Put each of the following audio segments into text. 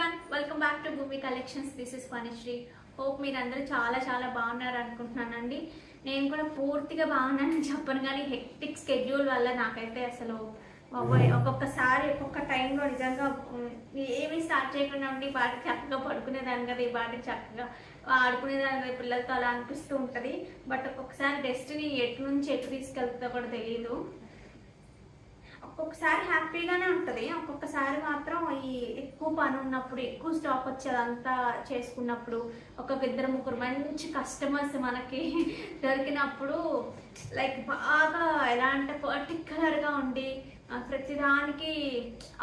everyone, welcome back to Bhumi Collections. This is Vanishri. Hope మీరందరూ చాలా బాగున్నారు అనుకుంటున్నానండి. నేను కూడా పూర్తిగా బాగున్నానని చెప్పను కానీ హెక్టిక్ స్కెడ్యూల్ వల్ల నాకైతే అసలు ఒక్కొక్కసారి ఒక్కొక్క టైంలో నిజంగా ఏమీ స్టార్ట్ చేయకుండా ఉండి బాగా చక్కగా పడుకునేదాన్ని కదా, ఈ బాగా చక్కగా ఆడుకునేదాన్ని కదా పిల్లలతో అలా అనిపిస్తూ ఉంటుంది. బట్ ఒక్కొక్కసారి డెస్టినీ ఎటు నుంచి ఎటు తీసుకెళ్తుందో కూడా తెలియదు. ఒక్కొక్కసారి హ్యాపీగానే ఉంటుంది, ఒక్కొక్కసారి మాత్రం ఈ ఎక్కువ పని ఉన్నప్పుడు ఎక్కువ స్టాక్ వచ్చేదంతా చేసుకున్నప్పుడు ఇద్దరు ముగ్గురు మంచి కస్టమర్స్ మనకి దొరికినప్పుడు లైక్ బాగా ఎలా అంటే పర్టిక్యులర్గా ఉండి ప్రతిదానికి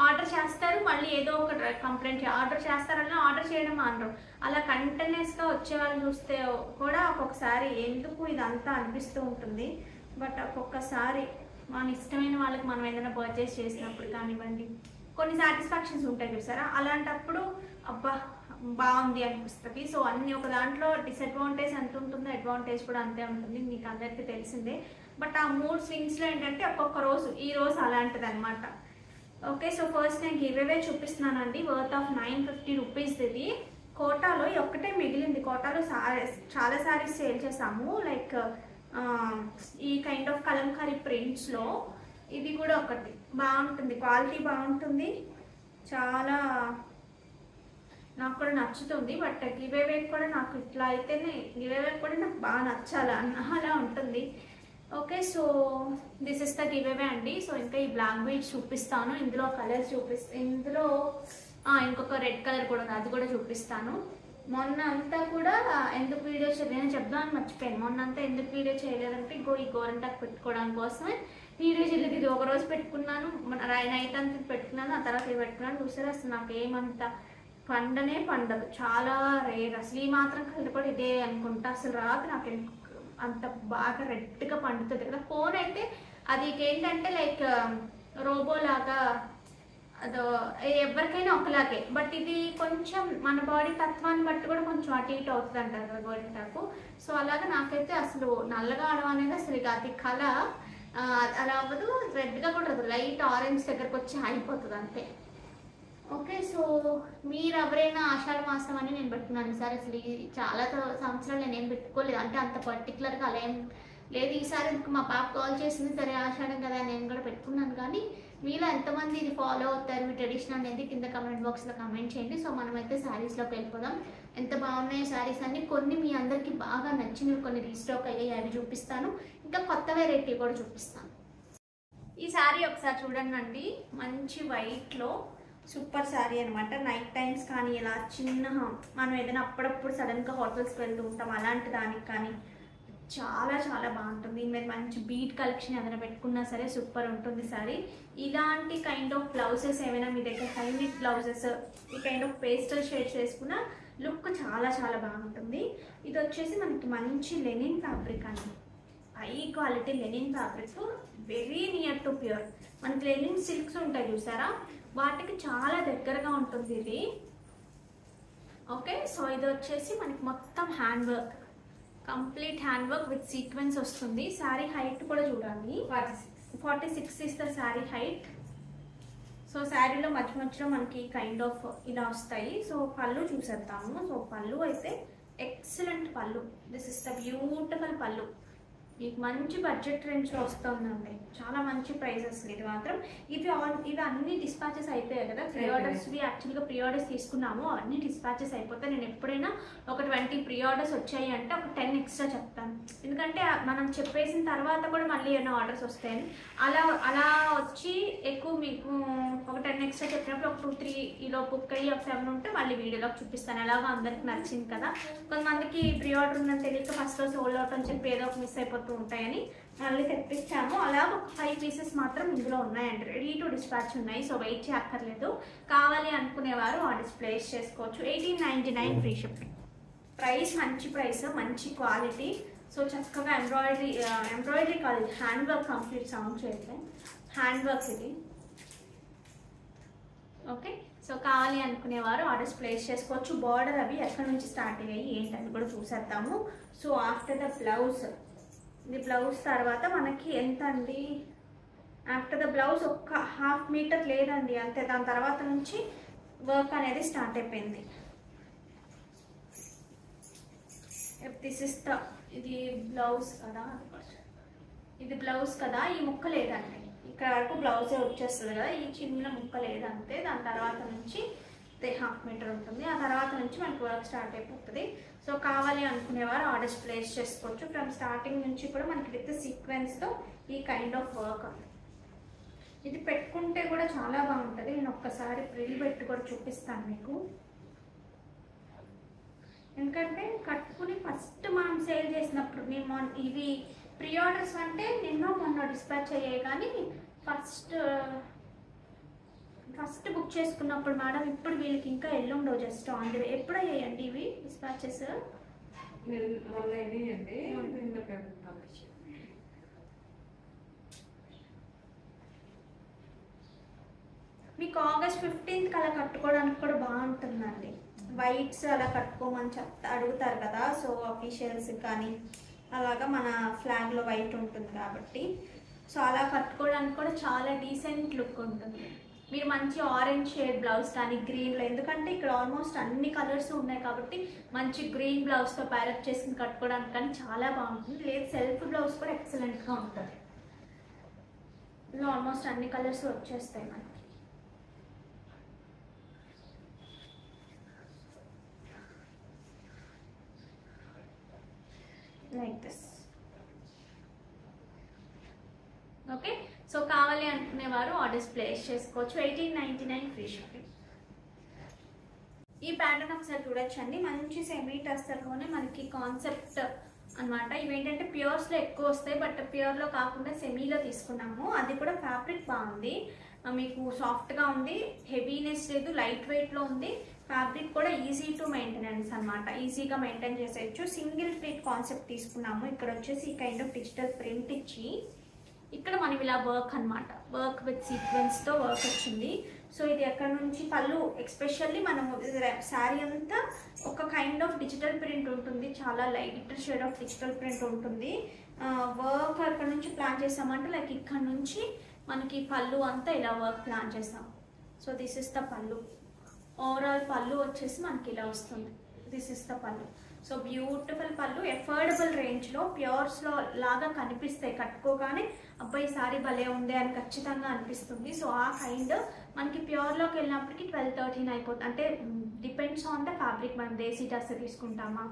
ఆర్డర్ చేస్తారు, మళ్ళీ ఏదో ఒక కంప్లైంట్ ఆర్డర్ చేస్తారని ఆర్డర్ చేయడం అనరు. అలా కంటిన్యూస్గా వచ్చే వాళ్ళని చూస్తే కూడా ఒక్కొక్కసారి ఎందుకు ఇదంతా అనిపిస్తూ ఉంటుంది. బట్ ఒక్కొక్కసారి మన ఇష్టమైన వాళ్ళకి మనం ఏదైనా పర్చేస్ చేసినప్పుడు కానివ్వండి కొన్ని సాటిస్ఫాక్షన్స్ ఉంటాయి చూసారా, అలాంటప్పుడు అబ్బా బాగుంది అనిపిస్తుంది. సో అన్ని ఒక దాంట్లో డిసడ్వాంటేజ్ ఎంత ఉంటుందో అడ్వాంటేజ్ కూడా అంతే ఉంటుంది, మీకు అందరికీ తెలిసిందే. బట్ ఆ మూడ్ స్వింగ్స్లో ఏంటంటే ఒక్కొక్క రోజు ఈ రోజు అలాంటిది అనమాట. ఓకే, సో ఫస్ట్ నేను గివ్ అవే చూపిస్తున్నానండి, వర్త్ ఆఫ్ 950 రూపీస్. ఇది కోటాలో ఒక్కటే మిగిలింది. కోటాలో చాలా సారీస్ సేల్ చేసాము, లైక్ ఈ కైండ్ ఆఫ్ కలంకారీ ప్రింట్స్లో ఇది కూడా ఒకటి బాగుంటుంది, క్వాలిటీ బాగుంటుంది, చాలా నాకు కూడా నచ్చుతుంది. బట్ గివ్ అవే కూడా నాకు ఇట్లా అయితేనే గివ్ అవే కూడా నాకు బాగా నచ్చాలి అలా ఉంటుంది. Okay, so this is the give away అండి. సో ఇంకా ఈ బ్లాక్ బీడ్స్ చూపిస్తాను, ఇందులో కలర్స్ ఇందులో ఇంకొక రెడ్ కలర్ కూడా ఉంది, అది కూడా చూపిస్తాను. మొన్న అంతా కూడా ఎందుకు వీడియో నేను చెప్దామని మర్చిపోయాను. మొన్న అంతా ఎందుకు వీడియో చేయలేదంటే ఈ గోరంటాకు పెట్టుకోవడానికి కోసమే వీడియో చేయలేదు. ఇది ఒక రోజు పెట్టుకున్నాను, నైట్ అంతా పెట్టుకున్నాను, ఆ తర్వాత ఇది పెట్టుకున్నాను. చూసారు అసలు నాకు ఏమంత పండదు, చాలా రేర్. అసలు ఈ మాత్రం కలర్ కూడా ఇదే అనుకుంటా, అసలు రాదు నాకు అంత బాగా రెడ్గా పండుతుంది కదా. ఫోన్ అయితే అది ఏంటంటే లైక్ రోబో లాగా అదో ఎవరికైనా ఒకలాగే, బట్ ఇది కొంచెం మన బాడీ తత్వాన్ని బట్టి కూడా కొంచెం అటు ఇటు అవుతుంది అంటారు కదా గోరింటాకు. సో అలాగే నాకైతే అసలు నల్లగా ఆడడం అనేది అసలు ఇక అది కళ అలా అవ్వదు, రెడ్గా కూడా రాదు, లైట్ ఆరెంజ్ దగ్గరకు వచ్చి అయిపోతుంది అంతే. ఓకే, సో మీరు ఎవరైనా ఆషాఢ మాసం అని నేను పెట్టుకున్నాను ఈసారి. అసలు చాలా సంవత్సరాలు నేనేం పెట్టుకోలేదు, అంటే అంత పర్టికులర్గా అలా ఏం లేదు. ఈసారి మా పాప కాల్ చేసింది, సరే ఆషాఢం కదా నేను కూడా పెట్టుకున్నాను. కానీ మీలో ఎంతమంది ఇది ఫాలో అవుతారు మీ ట్రెడిషన్ అనేది కింద కమెంట్ బాక్స్లో కమెంట్ చేయండి. సో మనమైతే శారీస్లోకి వెళ్ళిపోదాం. ఎంత బాగున్నాయి శారీస్ అన్ని, కొన్ని మీ అందరికీ బాగా నచ్చినవి కొన్ని రీస్టాక్ అయ్యాయి, అవి చూపిస్తాను. ఇంకా కొత్త వెరైటీ కూడా చూపిస్తాను. ఈ శారీ ఒకసారి చూడండి అండి, మంచి వైట్లో సూపర్ శారీ అనమాట. నైట్ టైమ్స్ కానీ ఇలా చిన్న మనం ఏదైనా అప్పుడప్పుడు సడన్గా హోటల్స్కి వెళ్తూ ఉంటాం, అలాంటి దానికి కానీ చాలా బాగుంటుంది. మీరు మంచి బీట్ కలెక్షన్ ఏదైనా పెట్టుకున్నా సరే సూపర్ ఉంటుంది సారీ. ఇలాంటి కైండ్ ఆఫ్ బ్లౌజెస్ ఏమైనా మీ దగ్గర హైనెట్ బ్లౌజెస్ ఈ కైండ్ ఆఫ్ పేస్టల్ షేడ్స్ వేసుకున్న లుక్ చాలా బాగుంటుంది. ఇది వచ్చేసి మనకి మంచి లెనిన్ ఫ్యాబ్రిక్ అండి, high quality linen fabric, very near to pure. మనకి లెనిన్ సిల్క్స్ ఉంటాయి చూసారా, వాటికి చాలా దగ్గరగా ఉంటుంది ఇది. ఓకే, సో ఇది వచ్చేసి మనకి మొత్తం hand work, complete hand work with sequence వస్తుంది. శారీ హైట్ కూడా చూడండి, 46 is the sari height. So శారీలో మధ్యలో మనకి కైండ్ ఆఫ్ ఇలా వస్తాయి. సో పళ్ళు చూసేద్దాము. సో పళ్ళు అయితే ఎక్సలెంట్ పళ్ళు, దిస్ ఇస్ ద బ్యూటిఫుల్ పళ్ళు. మీకు మంచి బడ్జెట్ రేంజ్లో వస్తుందండి, చాలా మంచి ప్రైజెస్. ఇది మాత్రం ఇవి అన్ని డిస్పాచెస్ అయిపోయాయి కదా, ప్రీ ఆర్డర్స్వి. యాక్చువల్గా ప్రీ ఆర్డర్స్ తీసుకున్నాము, అన్ని డిస్పాచెస్ అయిపోతే నేను ఎప్పుడైనా ఒక 20 ప్రీ ఆర్డర్స్ వచ్చాయి అంటే ఒక 10 ఎక్స్ట్రా చెప్తాను, ఎందుకంటే మనం చెప్పేసిన తర్వాత కూడా మళ్ళీ ఏమైనా ఆర్డర్స్ వస్తాయని. అలా వచ్చి ఎక్కువ మీకు ఒక 10 ఎక్స్ట్రా చెప్పినప్పుడు ఒక 2-3 ఈలోపు ఒక 7 ఉంటే మళ్ళీ వీడియోలోకి చూపిస్తాను. ఎలాగో అందరికి నచ్చింది కదా. కొంతమందికి ప్రీ ఆర్డర్ ఉందని తెలియక ఫస్ట్ సోల్డ్ అవుట్ అని చెప్పి ఏదో ఒక మిస్ అయిపోతుంది ఉంటాయని మళ్ళీ తెప్పించాము. అలా ఒక 5 పీసెస్ మాత్రం ఇందులో ఉన్నాయండి, రెడీ టు డిస్పాచ్ ఉన్నాయి. సో వెయిట్ చేయక్కర్లేదు, కావాలి అనుకునేవారు ఆర్డర్స్ ప్లేస్ చేసుకోవచ్చు. 1899 ఫ్రీ షిప్పింగ్. ప్రైస్ మంచి ప్రైస్, మంచి క్వాలిటీ. సో చక్కగా ఎంబ్రాయిడరీ కాదు, హ్యాండ్ వర్క్, కంప్లీట్ సౌండ్ చేయట్లే, హ్యాండ్ వర్క్ ఇది. ఓకే, సో కావాలి అనుకునేవారు ఆర్డర్స్ ప్లేస్ చేసుకోవచ్చు. బార్డర్ అవి ఎక్కడి నుంచి స్టార్ట్ అయ్యాయి ఏంటని కూడా చూసేద్దాము. సో ఆఫ్టర్ ద బ్లౌజ్, ఇది బ్లౌజ్ తర్వాత మనకి ఎంత అండి, ఆఫ్టర్ ద బ్లౌజ్ ఒక్క 1/2 మీటర్ లేదండి అంతే. దాని తర్వాత నుంచి వర్క్ అనేది స్టార్ట్ అయిపోయింది. దిస్ ఇస్ ద ఇది బ్లౌజ్ కదా, ఇది బ్లౌజ్ కదా, ఈ ముక్క లేదండి, ఇక్కడ వరకు బ్లౌజే వచ్చేస్తుంది కదా, ఈ చిన్న ముక్క లేదంతే. దాని తర్వాత నుంచి 1/2 మీటర్ ఉంటుంది. ఆ తర్వాత నుంచి మనకి వర్క్ స్టార్ట్ అయిపోతుంది. సో కావాలి అనుకునేవారు ఆర్డర్స్ ప్లేస్ చేసుకోవచ్చు. ఫ్రమ్ స్టార్టింగ్ నుంచి కూడా మనకి విత్ సీక్వెన్స్తో ఈ కైండ్ ఆఫ్ వర్క్. ఇది పెట్టుకుంటే కూడా చాలా బాగుంటుంది. నేను ఒక్కసారి ప్రిల్ పెట్టి కూడా చూపిస్తాను మీకు. ఎందుకంటే కట్టుకుని ఫస్ట్ మనం సేల్ చేసినప్పుడు నేను ఇవి ప్రీ ఆర్డర్స్ అంటే నిన్న మొన్న డిస్పాచ్ అయ్యాయి, కానీ ఫస్ట్ బుక్ చేసుకున్నప్పుడు మేడం ఇప్పుడు వీళ్ళకి ఇంకా ఎల్లుండవు, జస్ట్ ఆన్ ది వే. ఎప్పుడు అయ్యాయండి ఇవి డిస్పాచెస్? మీకు ఆగస్ట్ 15th అలా కట్టుకోవడానికి కూడా బాగుంటుందండి. వైట్స్ అలా కట్టుకోమని అడుగుతారు కదా, సో అఫీషియల్స్ కానీ అలాగా మన ఫ్లాగ్లో వైట్ ఉంటుంది కాబట్టి, సో అలా కట్టుకోవడానికి కూడా చాలా డీసెంట్ లుక్ ఉంటుంది. మీరు మంచి ఆరెంజ్ షేడ్ బ్లౌజ్ కానీ గ్రీన్లో, ఎందుకంటే ఇక్కడ ఆల్మోస్ట్ అన్ని కలర్స్ ఉన్నాయి కాబట్టి మంచి గ్రీన్ బ్లౌజ్తో ప్యారప్ చేసుకుని కట్టుకోవడానికి కానీ చాలా బాగుంటుంది. లేదు సెల్ఫ్ బ్లౌజ్ కూడా ఎక్సలెంట్గా ఉంటుంది. ఇందులో ఆల్మోస్ట్ అన్ని కలర్స్ వచ్చేస్తాయి మనకి. Like this. ఓకే, సో కావాలి అనుకునేవారు ఆర్డర్స్ ప్లేస్ చేసుకోవచ్చు. 1899 ఫ్రీ షిప్పింగ్. ఈ ప్యాటర్న్ ఒకసారి చూడొచ్చండి. మంచి సెమీ టస్సర్లోనే మనకి కాన్సెప్ట్ అనమాట. ఇవేంటంటే ప్యూర్స్లో ఎక్కువ వస్తాయి, బట్ ప్యూర్లో కాకుండా సెమీలో తీసుకున్నాము. అది కూడా ఫ్యాబ్రిక్ బాగుంది, మీకు సాఫ్ట్గా ఉంది, హెవీనెస్ లేదు, లైట్ వెయిట్లో ఉంది. ఫ్యాబ్రిక్ కూడా ఈజీ టు మెయింటెనెన్స్ అనమాట, ఈజీగా మెయింటైన్ చేసేయచ్చు. సింగిల్ ప్రింట్ కాన్సెప్ట్ తీసుకున్నాము. ఇక్కడ వచ్చేసి ఈ కైండ్ ఆఫ్ డిజిటల్ ప్రింట్ ఇచ్చి ఇక్కడ మనం ఇలా వర్క్ అనమాట, వర్క్ విత్ సీక్వెన్స్తో వర్క్ వచ్చింది. సో ఇది ఎక్కడ నుంచి పళ్ళు, ఎక్స్పెషల్లీ మనం శారీ అంతా ఒక కైండ్ ఆఫ్ డిజిటల్ ప్రింట్ ఉంటుంది, చాలా light shade of digital print ఉంటుంది. వర్క్ అక్కడ నుంచి ప్లాన్ చేసామంటే లైక్ ఇక్కడ నుంచి మనకి పళ్ళు అంతా ఇలా వర్క్ ప్లాన్ చేసాం. సో దిస్ ఇస్ ద పళ్ళు. ఓవరాల్ పళ్ళు వచ్చేసి మనకి ఇలా వస్తుంది. దిస్ ఇస్ ద పళ్ళు. సో బ్యూటిఫుల్ పళ్ళు, ఎఫోర్డబుల్ రేంజ్లో ప్యూర్స్లో లాగా కనిపిస్తాయి. కట్టుకోగానే అబ్బాయి సారీ భలే ఉంది అని ఖచ్చితంగా అనిపిస్తుంది. సో ఆ కైండ్ మనకి ప్యూర్లోకి వెళ్ళినప్పటికీ 12-13 అయిపోతుంది. అంటే డిపెండ్స్ ఆన్ ద ఫ్యాబ్రిక్. మనం దేశీ టస్సర్ తీసుకుంటామా,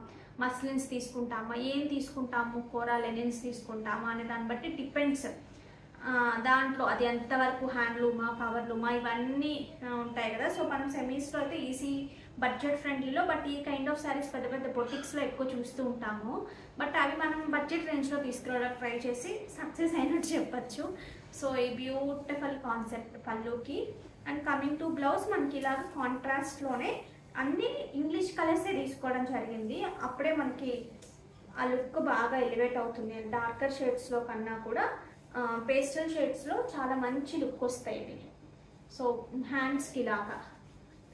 మస్లిన్స్ తీసుకుంటామా, ఏం తీసుకుంటాము, కోరా లెనిన్స్ తీసుకుంటామా అనే దాన్ని బట్టి డిపెండ్స్. దాంట్లో అది ఎంతవరకు హ్యాండ్లూమా, పవర్లూమా ఇవన్నీ ఉంటాయి కదా. సో మనం సెమీస్లో అయితే ఈజీ బడ్జెట్ ఫ్రెండ్లీలో, బట్ ఈ కైండ్ ఆఫ్ శారీస్ పెద్ద పెద్ద బొటిక్స్లో ఎక్కువ చూస్తూ ఉంటాము. బట్ అవి మనం బడ్జెట్ రేంజ్లో తీసుకురావడానికి ట్రై చేసి సక్సెస్ అయినట్టు చెప్పచ్చు. సో ఈ బ్యూటిఫుల్ కాన్సెప్ట్ పళ్ళుకి. అండ్ కమింగ్ టు బ్లౌజ్, మనకి ఇలాగ కాంట్రాస్ట్లోనే అన్ని ఇంగ్లీష్ కలర్సే తీసుకోవడం జరిగింది. అప్పుడే మనకి ఆ లుక్ బాగా ఎలివేట్ అవుతుంది. డార్కర్ షేడ్స్లో కన్నా కూడా పేస్టల్ షేడ్స్లో చాలా మంచి లుక్ వస్తాయి ఇవి. సో హ్యాండ్స్కి లాగా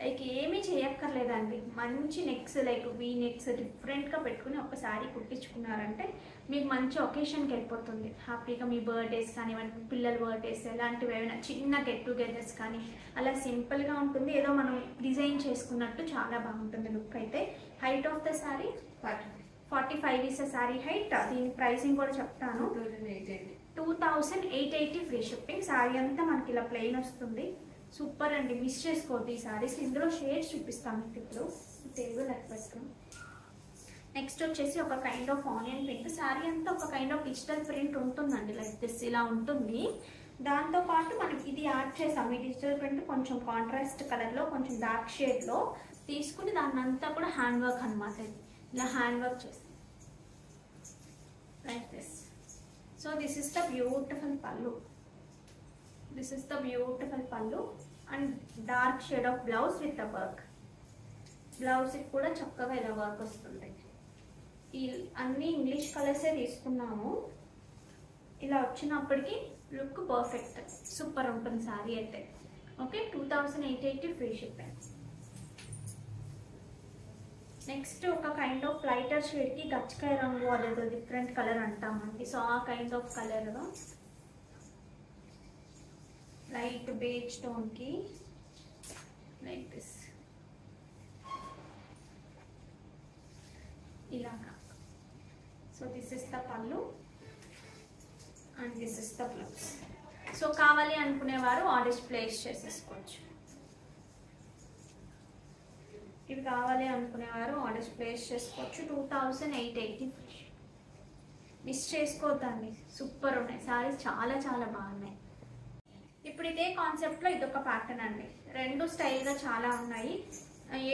లైక్ ఏమీ చేయక్కర్లేదండి, మంచి నెక్స్ లైక్ వీ నెక్స్ డిఫరెంట్గా పెట్టుకుని ఒక శారీ కుట్టించుకున్నారంటే మీకు మంచి ఒకేషన్కి వెళ్ళిపోతుంది. హ్యాపీగా మీ బర్త్డేస్ కానివ్వండి, పిల్లల బర్త్డేస్, ఎలాంటివి ఏమైనా చిన్న గెట్ టుగెదర్స్ కానీ అలా సింపుల్గా ఉంటుంది. ఏదో మనం డిజైన్ చేసుకున్నట్టు చాలా బాగుంటుంది లుక్ అయితే. Height of the sari 45 is a sari height. దీని ప్రైసింగ్ కూడా చెప్తాను, 2880 ఫ్రీ షిప్పింగ్. శారీ అంతా మనకి ఇలా ప్లెయిన్ వస్తుంది. సూపర్ అండి, మిస్ చేసుకోవద్దు ఈ శారీస్. ఇందులో షేడ్స్ చూపిస్తాను మీకు ఇప్పుడు. Table expect. నెక్స్ట్ వచ్చేసి ఒక kind of onion print. Sari అంతా ఒక కైండ్ ఆఫ్ డిజిటల్ ప్రింట్ ఉంటుందండి, లైక్ దిస్ ఇలా ఉంటుంది. దాంతోపాటు మనం ఇది యాడ్ చేసాం. ఈ డిజిటల్ ప్రింట్ కొంచెం కాంట్రాస్ట్ కలర్లో, కొంచెం డార్క్ షేడ్లో తీసుకుని దాన్ని అంతా కూడా హ్యాండ్ వర్క్ అనమాట. ఇలా హ్యాండ్ వర్క్ చేస్తాం like this. So this is the beautiful పళ్ళు. This is the beautiful pallu and dark shade of blouse with the work. Blouse కి కూడా చక్కగా ఇలా వర్క్ వస్తుంది. ఈ అన్ని ఇంగ్లీష్ కలర్సే తీసుకున్నాము. ఇలా వచ్చినప్పటికీ లుక్ పర్ఫెక్ట్, సూపర్ ఉంటుంది శారీ అయితే. Okay, 2880 free shipping. నెక్స్ట్ ఒక కైండ్ ఆఫ్ లైటర్ షేడ్కి గచ్చకాయ రంగు అదేదో డిఫరెంట్ కలర్ అంటామండి. సో ఆ kind of colour light beige tone కి లైక్ దిస్. ఇలాగా. So this is the pallu and this is the blouse. So కావాలి అనుకునేవారు ఆర్డర్స్ ప్లేస్ చేసేసుకోవచ్చు. ఇవి కావాలి అనుకునేవారు ఆర్డర్స్ ప్లేస్ చేసుకోవచ్చు. 2880 మిస్ చేసుకోవద్దండి, సూపర్ ఉన్నాయి సారీస్, చాలా చాలా బాగున్నాయి. ఇప్పుడు ఇదే కాన్సెప్ట్లో ఇదొక ప్యాటర్న్ అండి. రెండు స్టైల్గా చాలా ఉన్నాయి.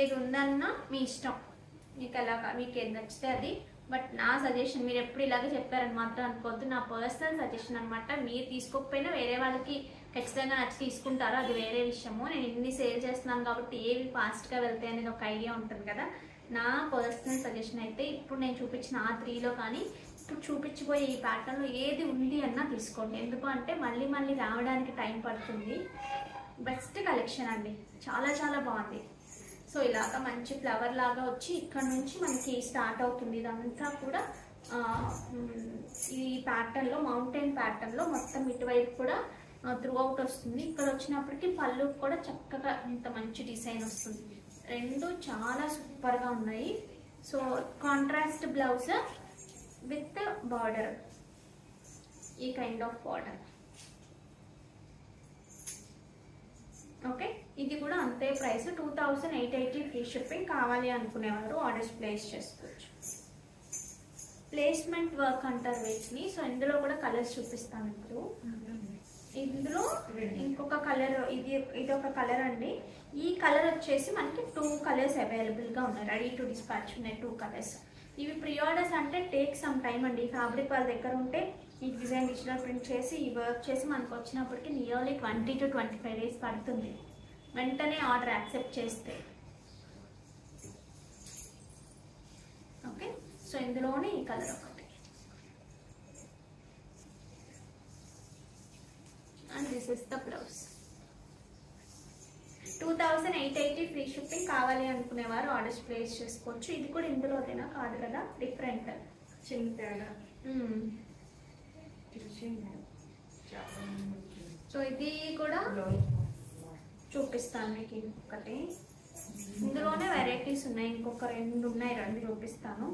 ఏది ఉందన్నా మీ ఇష్టం, మీకు ఎలాగా మీకు ఏది నచ్చితే అది. బట్ నా సజెషన్, మీరు ఎప్పుడు ఇలాగే చెప్పారని మాత్రం అనుకోవద్దు, నా పర్సనల్ సజెషన్ అనమాట. మీరు తీసుకోకపోయినా వేరే వాళ్ళకి ఖచ్చితంగా నచ్చి తీసుకుంటారు, అది వేరే విషయము. నేను ఇన్ని సేల్ చేస్తున్నాను కాబట్టి ఏవి ఫాస్ట్గా వెళ్తాయి అనేది ఒక ఐడియా ఉంటుంది కదా. నా పర్సనల్ సజెషన్ అయితే ఇప్పుడు నేను చూపించిన ఆ 3లో కానీ ఇప్పుడు చూపించబోయే ఈ ప్యాటర్న్లో ఏది ఉంది అన్నా తీసుకోండి. ఎందుకు అంటే మళ్ళీ మళ్ళీ రావడానికి టైం పడుతుంది. బెస్ట్ కలెక్షన్ అండి, చాలా చాలా బాగుంది. సో ఇలాగా మంచి ఫ్లవర్ లాగా వచ్చి ఇక్కడ నుంచి మనకి స్టార్ట్ అవుతుంది. ఇదంతా కూడా ఈ ప్యాటర్న్లో, మౌంటైన్ ప్యాటర్న్లో మొత్తం ఇటువైపు కూడా త్రూ అవుట్ వస్తుంది. ఇక్కడ వచ్చినప్పటికీ పళ్ళు కూడా చక్కగా ఇంత మంచి డిజైన్ వస్తుంది. రెండు చాలా సూపర్గా ఉన్నాయి. So contrast blouse with border, ఈ కైండ్ ఆఫ్ బార్డర్. ఓకే, ఇది కూడా అంతే ప్రైస్ 2880 ఫ్రీ షిప్పింగ్. కావాలి అనుకునేవారు ఆర్డర్స్ ప్లేస్ చేసుకోవచ్చు. ప్లేస్మెంట్ వర్క్ అంటారు వీటిని. సో ఇందులో కూడా కలర్స్ చూపిస్తాను ఇప్పుడు. ఇందులో ఇంకొక కలర్, ఇది ఒక కలర్ అండి. ఈ కలర్ వచ్చేసి మనకి 2 కలర్స్ అవైలబుల్గా ఉన్నాయి, రెడీ టు డిస్పాచ్ ఉన్నాయి 2 కలర్స్. ఇవి ప్రీ ఆర్డర్స్ అంటే టేక్ సమ్ టైమ్ అండి. ఫ్యాబ్రిక్ వాళ్ళ దగ్గర ఉంటే ఈ డిజైన్ డిజిటల్ ప్రింట్ చేసి ఈ వర్క్ చేసి మనకు వచ్చినప్పటికీ నియర్లీ 20 to 25 days పడుతుంది, వెంటనే ఆర్డర్ యాక్సెప్ట్ చేస్తే. ఓకే, సో ఇందులోనే ఈ కలర్ ఒకటి. And this is the blouse. 2880 free shipping. కావాలి అనుకునేవారు ఆర్డర్స్ ప్లేస్ చేసుకోవచ్చు. ఇది కూడా ఇందులోదేనా కాదు కదా, డిఫరెంట్ చిన్న తేడా. సో ఇది కూడా చూపిస్తాను మీకు. ఇంకొకటి ఇందులోనే వెరైటీస్ ఉన్నాయి, ఇంకొక 2 ఉన్నాయి, 2 చూపిస్తాను.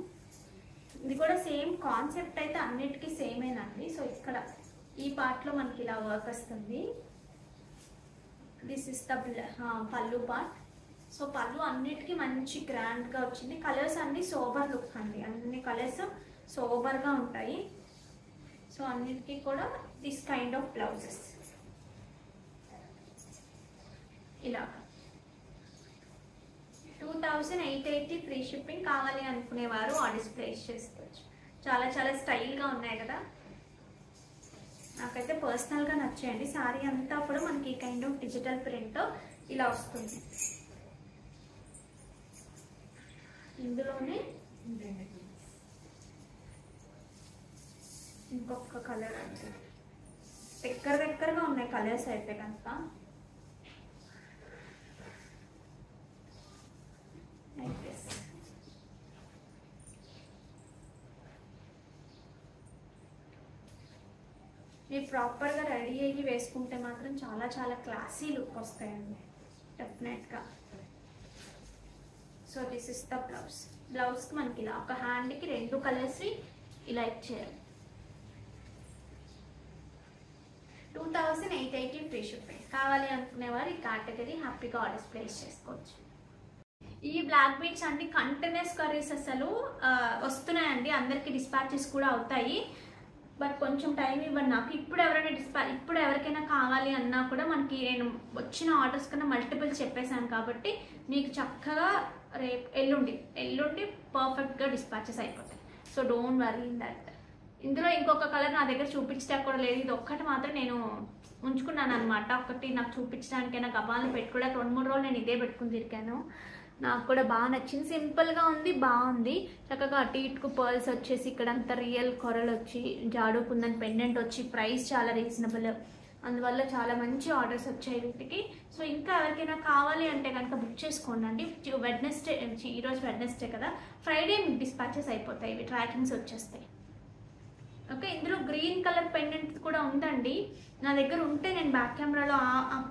ఇది కూడా సేమ్ కాన్సెప్ట్ అయితే అన్నిటికీ సేమేనండి. సో ఇక్కడ ఈ పార్ట్లో మనకి ఇలా వర్క్ వస్తుంది. దిస్ ఇస్ ద పళ్ళు పార్ట్. సో పళ్ళు అన్నిటికీ మంచి గ్రాండ్గా వచ్చింది. కలర్స్ అన్ని సోబర్ లుక్ అండి, అన్ని కలర్స్ సోబర్గా ఉంటాయి. సో అన్నిటికీ కూడా దిస్ కైండ్ ఆఫ్ బ్లౌజెస్ ఇలా. 2880 ఫ్రీ షిప్పింగ్. కావాలి అనుకునేవారు ఆర్డర్స్ ప్లేస్ చేసుకోవచ్చు. చాలా చాలా స్టైల్గా ఉన్నాయి కదా, నాకైతే పర్సనల్గా నచ్చాయండి. శారీ అంతా కూడా మనకి ఈ కైండ్ ఆఫ్ డిజిటల్ ప్రింట్ ఇలా వస్తుంది. ఇందులోనే ఇంకొక కలర్ అంటే దగ్గరగా ఉన్నాయి కలర్స్ అయితే కనుక. Like this. మీరు ప్రాపర్గా రెడీ అయ్యి వేసుకుంటే మాత్రం చాలా చాలా క్లాసీ లుక్ వస్తాయండి డెఫినెట్గా. So this is the blouse. బ్లౌజ్కి మనకి ఇలా ఒక హ్యాండ్కి 2 కలర్స్ ఇలా ఇచ్చారు. 2880 ఫ్రీ షిప్పింగ్. కావాలి అనుకునేవారు ఈ కేటగిరీ హ్యాపీగా ఆర్డర్స్ ప్లేస్ చేసుకోవచ్చు. ఈ బ్లాక్ బీట్స్ అండి కంటిన్యూస్ కర్రీస్ అసలు వస్తున్నాయండి, అందరికీ డిస్పాచెస్ కూడా అవుతాయి. బట్ కొంచెం టైం ఇవ్వండి నాకు. ఇప్పుడు ఎవరికైనా కావాలి అన్నా కూడా మనకి నేను వచ్చిన ఆర్డర్స్ కన్నా మల్టిపుల్స్ చెప్పేశాను కాబట్టి మీకు చక్కగా రేపు ఎల్లుండి పర్ఫెక్ట్గా డిస్పాచెస్ అయిపోతాయి. So don't worry in that. ఇందులో ఇంకొక కలర్ నా దగ్గర చూపించడా కూడా లేదు, ఇది ఒక్కటి మాత్రం నేను ఉంచుకున్నాను అనమాట. ఒకటి నాకు చూపించడానికైనా గబాలను పెట్టుకోవడానికి 2-3 రోజులు నేను ఇదే పెట్టుకుని తిరిగాను. నాకు కూడా బాగా నచ్చింది, సింపుల్గా ఉంది, బాగుంది. చక్కగా అటు ఇటుకు పర్ల్స్ వచ్చేసి ఇక్కడ అంతా రియల్ కొరలు వచ్చి జాడుకుందని పెండెంట్ వచ్చి ప్రైస్ చాలా రీజనబుల్, అందువల్ల చాలా మంచి ఆర్డర్స్ వచ్చాయి వీటికి. సో ఇంకా ఎవరికైనా కావాలి అంటే కనుక బుక్ చేసుకోండి. వెడ్నెస్డే, ఈరోజు వెడ్నెస్డే కదా, ఫ్రైడే మీకు డిస్పాచెస్ అయిపోతాయి, ఇవి ట్రాకింగ్స్ వచ్చేస్తాయి. ఓకే, ఇందులో గ్రీన్ కలర్ పెండెంట్ కూడా ఉందండి. నా దగ్గర ఉంటే నేను బ్యాక్ కెమెరాలో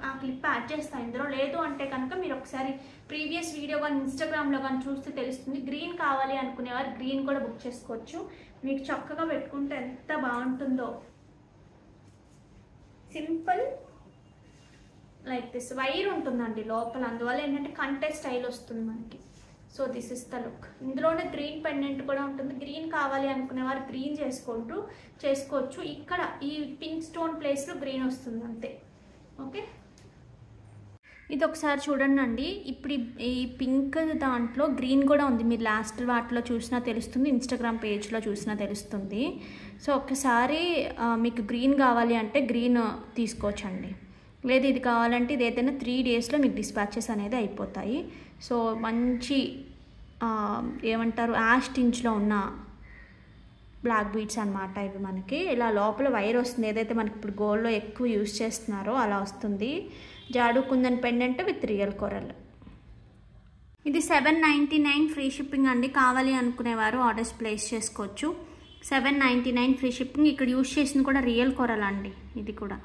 ఆ క్లిప్ యాడ్ చేస్తాను. ఇందులో లేదు అంటే కనుక మీరు ఒకసారి ప్రీవియస్ వీడియో కానీ ఇన్స్టాగ్రామ్లో కానీ చూస్తే తెలుస్తుంది. గ్రీన్ కావాలి అనుకునేవారు గ్రీన్ కూడా బుక్ చేసుకోవచ్చు. మీకు చక్కగా పెట్టుకుంటే ఎంత బాగుంటుందో. సింపుల్ లైక్ దిస్, వైర్ ఉంటుందండి లోపల, అందువల్ల ఏంటంటే కంటే స్టైల్ వస్తుంది మనకి. So this is the look. ఇందులోనే గ్రీన్ పెండెంట్ కూడా ఉంటుంది. గ్రీన్ కావాలి అనుకునేవారు గ్రీన్ చేసుకోవచ్చు. ఇక్కడ ఈ పింక్ స్టోన్ ప్లేస్లో గ్రీన్ వస్తుంది అంతే. ఓకే, ఇది ఒకసారి చూడండి అండి. ఇప్పుడు ఈ పింక్ దాంట్లో గ్రీన్ కూడా ఉంది. మీరు లాస్ట్ వాటిలో చూసినా తెలుస్తుంది, ఇన్స్టాగ్రామ్ పేజ్లో చూసినా తెలుస్తుంది. సో ఒకసారి మీకు గ్రీన్ కావాలి అంటే గ్రీన్ తీసుకోవచ్చండి. లేదు ఇది కావాలంటే ఇది ఏదైనా 3 డేస్లో మీకు డిస్పాచెస్ అనేది అయిపోతాయి. సో మంచి ఏమంటారు యాష్ టించ్లో ఉన్న బ్లాక్ బీడ్స్ అనమాట ఇవి. మనకి ఇలా లోపల వైర్ వస్తుంది, ఏదైతే మనకి ఇప్పుడు గోల్డ్లో ఎక్కువ యూజ్ చేస్తున్నారో అలా వస్తుంది. Jadau kundan pendant with real coral. ఇది 799 ఫ్రీ షిప్పింగ్ అండి. కావాలి అనుకునేవారు ఆర్డర్స్ ప్లేస్ చేసుకోవచ్చు. 799 ఫ్రీ షిప్పింగ్. ఇక్కడ యూజ్ చేసింది కూడా రియల్ కొరల్ అండి ఇది కూడా.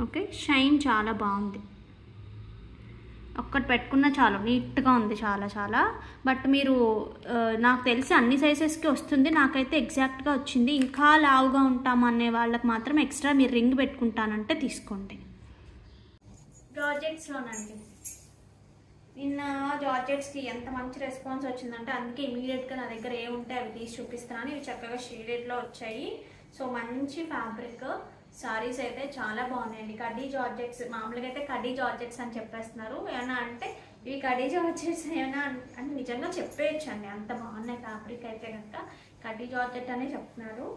ఓకే, షైన్ చాలా బాగుంది. ఒక్కటి పెట్టుకున్న చాలా నీట్గా ఉంది, చాలా. బట్ మీరు నాకు తెలిసి అన్ని సైజెస్కి వస్తుంది. నాకైతే ఎగ్జాక్ట్గా వచ్చింది. ఇంకా లావుగా ఉంటామనే వాళ్ళకి మాత్రం ఎక్స్ట్రా మీరు రింగ్ పెట్టుకుంటానంటే తీసుకోండి. జార్జెట్స్లోనండి. నిన్న జార్జెట్స్కి ఎంత మంచి రెస్పాన్స్ వచ్చిందంటే అందుకే ఇమీడియట్గా నా దగ్గర ఏముంటే అవి తీసి చూపిస్తున్నాను. ఇవి చక్కగా షేడెడ్లో వచ్చాయి. సో మంచి ఫ్యాబ్రిక్ సారీస్ అయితే చాలా బాగున్నాయండి. కడ్డీ జార్జెట్స్, మామూలుగా అయితే కడ్డీ జార్జెట్స్ అని చెప్పేస్తున్నారు. ఏమన్నా అంటే ఇవి కడ్డీ జార్జెట్స్ ఏమన్నా అంటే నిజంగా చెప్పేయచ్చు అండి, అంత బాగున్నాయి ఫ్యాబ్రిక్ అయితే కనుక. కడ్డీ జార్జెట్ అనే చెప్తున్నారు.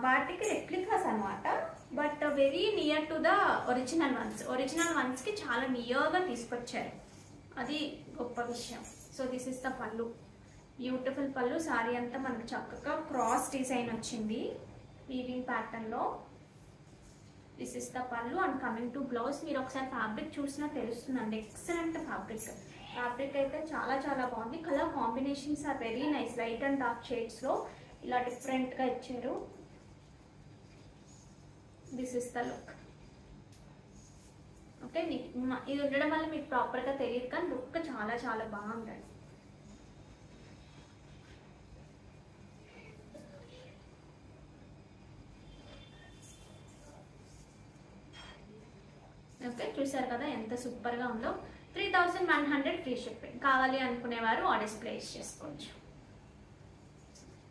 వాటికి రెప్లికాస్ అనమాట, but very near to the original వన్స్కి చాలా నియర్గా తీసుకొచ్చారు. అది గొప్ప విషయం. So this is the pallu, beautiful pallu. Sari అంతా మనకు చక్కగా క్రాస్ డిజైన్ వచ్చింది వీవింగ్ ప్యాటర్న్లో. This is the pallu. And coming to blouse, మీరు ఒకసారి ఫ్యాబ్రిక్ చూసినా తెలుస్తుందండి. ఎక్సలెంట్ ఫ్యాబ్రిక్ అయితే చాలా బాగుంది. Colour combinations are very nice. Light and dark షేడ్స్లో ఇలా డిఫరెంట్గా ఇచ్చారు. This is the look. Okay, ఇది ఉండడం వల్ల మీకు ప్రాపర్గా తెలియదు కానీ లుక్ చాలా బాగుందండి. ఓకే, చూసారు కదా ఎంత సూపర్గా ఉందో. 3100 ఫ్రీ షిప్పింగ్. కావాలి అనుకునేవారు ఆర్డర్స్ ప్లేస్ చేసుకోవచ్చు.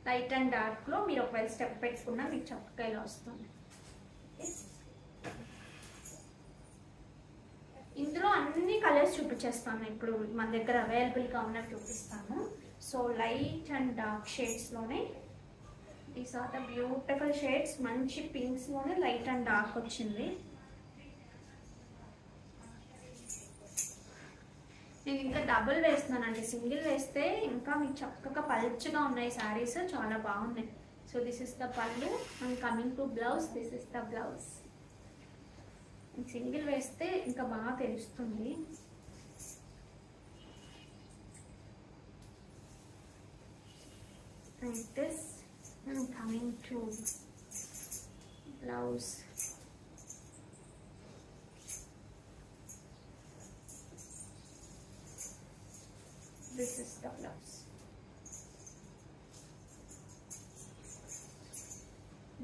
లైట్ అండ్ డార్క్లో మీరు ఒకవేళ స్టెప్ పెట్టుకున్నా మీకు చక్కగా ఇలా వస్తుంది. ఇందులో అన్ని కలర్స్ చూపించేస్తాను ఇప్పుడు. మన దగ్గర అవైలబుల్గా ఉన్నవి చూపిస్తాను. సో లైట్ అండ్ డార్క్ షేడ్స్లోనే these are the beautiful shades. మంచి పింక్స్లోనే లైట్ అండ్ డార్క్ వచ్చింది. నేను ఇంకా డబుల్ వేస్తున్నానండి, సింగిల్ వేస్తే ఇంకా మీకు చక్కగా పల్చగా ఉన్నాయి శారీస్, చాలా బాగున్నాయి. So this is the pallu. And coming to blouse, this is the blouse. Single వేస్తే ఇంకా బాగా తెలుస్తుంది. Like this. And coming to blouse. This is the blouse.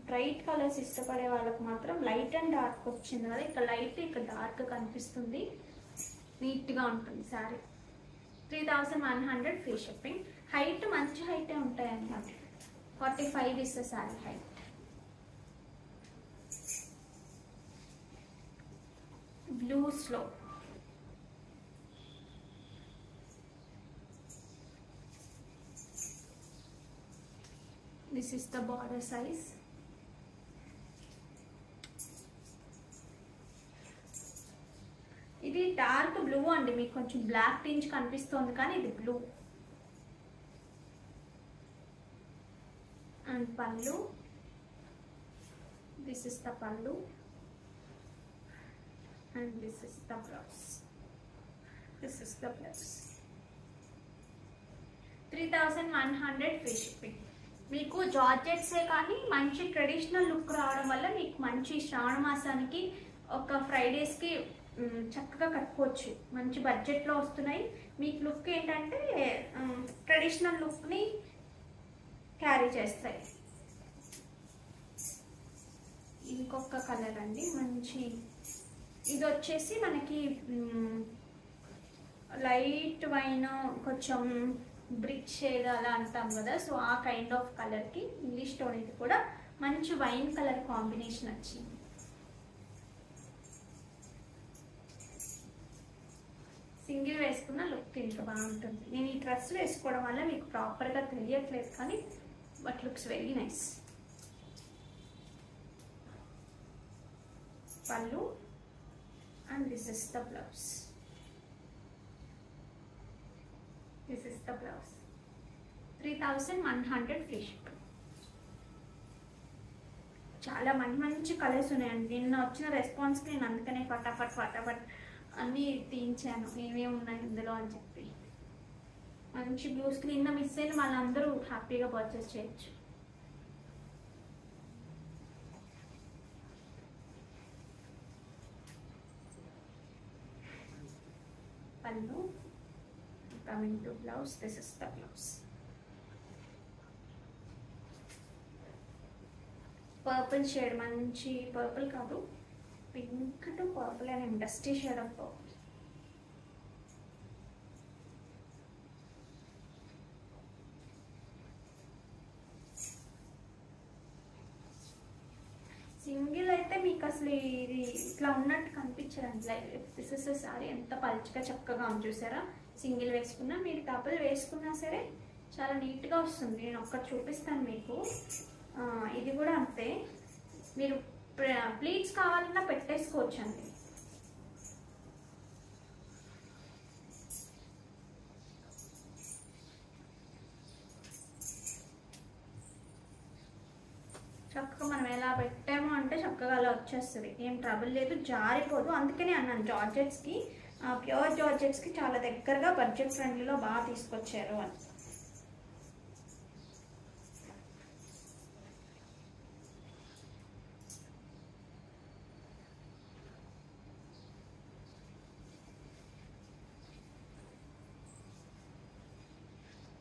Bright colours ఇష్టపడే వాళ్ళకి మాత్రం లైట్ అండ్ డార్క్ వచ్చింది కదా, ఇక్కడ లైట్ ఇక్కడ డార్క్ కనిపిస్తుంది, నీట్గా ఉంటుంది శారీ. 3100 free shipping. హైట్ మంచి హైటే ఉంటాయి అన్నమాట. 45 ఇస్ ద శారీ హైట్. బ్లూస్లో this is the border size. ఇది డార్క్ బ్లూ అండి, మీకు కొంచెం బ్లాక్ టింజ్ కనిపిస్తుంది కానీ ఇది blue. And pallu, this is the pallu and this is the blouse. This is the blouse. 3100 free shipping. మీకు జార్జెట్సే కానీ మంచి ట్రెడిషనల్ లుక్ రావడం వల్ల మీకు మంచి శ్రావణ మాసానికి ఒక ఫ్రైడేస్కి చక్కగా కట్టుకోవచ్చు. మంచి బడ్జెట్లో వస్తున్నాయి. మీకు లుక్ ఏంటంటే ట్రెడిషనల్ లుక్ని క్యారీ చేస్తాయి. ఇంకొక కలర్ అండి మంచి, ఇది వచ్చేసి మనకి లైట్ వైన్ కొంచెం బ్రిక్ షేడ్ అలా అంటాం కదా, సో ఆ కైండ్ ఆఫ్ కలర్కి ఇంగ్లీష్ టోన్, ఇది కూడా మంచి వైన్ కలర్ కాంబినేషన్ వచ్చింది. సింగిల్ వేసుకున్న లుక్ ఇంకా బాగుంటుంది. నేను ఈ డ్రెస్ వేసుకోవడం వల్ల మీకు ప్రాపర్గా తెలియట్లేదు కానీ బట్ లుక్స్ వెరీ నైస్. పళ్ళు and this is the blouse. This is the blouse. 3100 free ship. చాలా మంచి మంచి కలర్స్ ఉన్నాయండి. నిన్న వచ్చిన రెస్పాన్స్కి నేను అందుకనే ఫటాఫట్ అన్నీ తీయించాను ఏమేమి ఉన్నాయి ఇందులో అని చెప్పి. మంచి బ్లూ స్క్రీన్ మిస్ అయిన వాళ్ళందరూ హ్యాపీగా పర్చేస్ చేయొచ్చు. పళ్ళు, coming to blouse, this is the blouse. Purple shade, మంచి పర్పుల్ కాదు pink to purple and industry shade of purple. Single అయితే మీకు అసలు ఇది ఇట్లా ఉన్నట్టు కనిపించదండి. లైక్ దిస్ ఇస్ సారీ ఎంత పల్చగా చక్కగా ఉంది చూసారా. సింగిల్ వేసుకున్నా, మీరు డబుల్ వేసుకున్నా సరే చాలా నీట్గా వస్తుంది. నేను ఒక్కటి చూపిస్తాను మీకు. ఇది కూడా అంతే, మీరు ప్లీట్స్ కావాలన్నా పెట్టేసుకోవచ్చు అండి. చక్కగా మనం ఎలా పెట్టామో అంటే చక్కగా అలా వచ్చేస్తుంది, ఏం ట్రబుల్ లేదు, జారిపోదు. అందుకనే అన్నాను జార్జెట్స్కి, ప్యూర్ జార్జెట్స్కి చాలా దగ్గరగా బడ్జెట్ ఫ్రెండ్లీలో బాగా తీసుకొచ్చారు అని.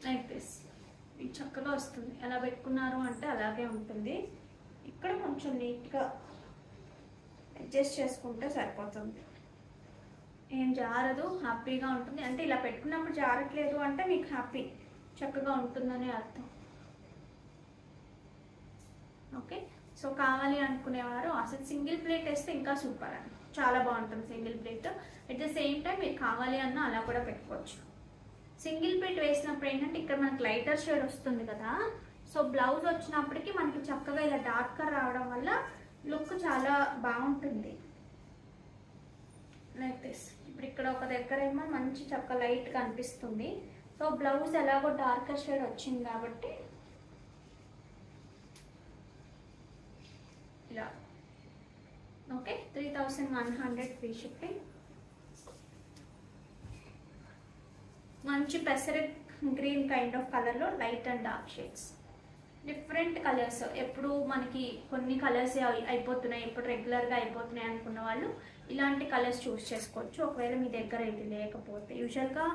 లైక్ దిస్ ఇది చక్కగా వస్తుంది. ఎలా పెట్టుకున్నారు అంటే అలాగే ఉంటుంది. ఇక్కడ కొంచెం నీట్గా అడ్జస్ట్ చేసుకుంటే సరిపోతుంది, ఏం జారదు, హ్యాపీగా ఉంటుంది. అంటే ఇలా పెట్టుకున్నప్పుడు జారట్లేదు అంటే మీకు హ్యాపీ, చక్కగా ఉంటుందని అర్థం. ఓకే, సో కావాలి అనుకునేవారు అసలు సింగిల్ ప్లేట్ వేస్తే ఇంకా సూపర్ అని, చాలా బాగుంటుంది single plate. At the same time మీరు కావాలి అన్న అలా కూడా పెట్టుకోవచ్చు. సింగిల్ ప్లేట్ వేసినప్పుడు ఏంటంటే ఇక్కడ మనకి లైటర్ షేడ్ వస్తుంది కదా, సో బ్లౌజ్ వచ్చినప్పటికీ మనకి చక్కగా ఇలా డార్క్గా రావడం వల్ల లుక్ చాలా బాగుంటుంది. Like this. ఇప్పుడు ఇక్కడ ఒక దగ్గర ఏమో మంచి చక్క లైట్గా అనిపిస్తుంది. సో బ్లౌజ్ ఎలాగో డార్కర్ షేడ్ వచ్చింది కాబట్టి ఇలా. Okay, 3100 free shipping. మంచి పెసర గ్రీన్ కైండ్ ఆఫ్ కలర్లో light and dark shades, different colours. ఎప్పుడు మనకి కొన్ని కలర్స్ అయిపోతున్నాయి, ఇప్పుడు రెగ్యులర్గా అయిపోతున్నాయి అనుకున్న వాళ్ళు ఇలాంటి కలర్స్ చూస్ చేసుకోవచ్చు. ఒకవేళ మీ దగ్గర ఇది లేకపోతే, యూజువల్గా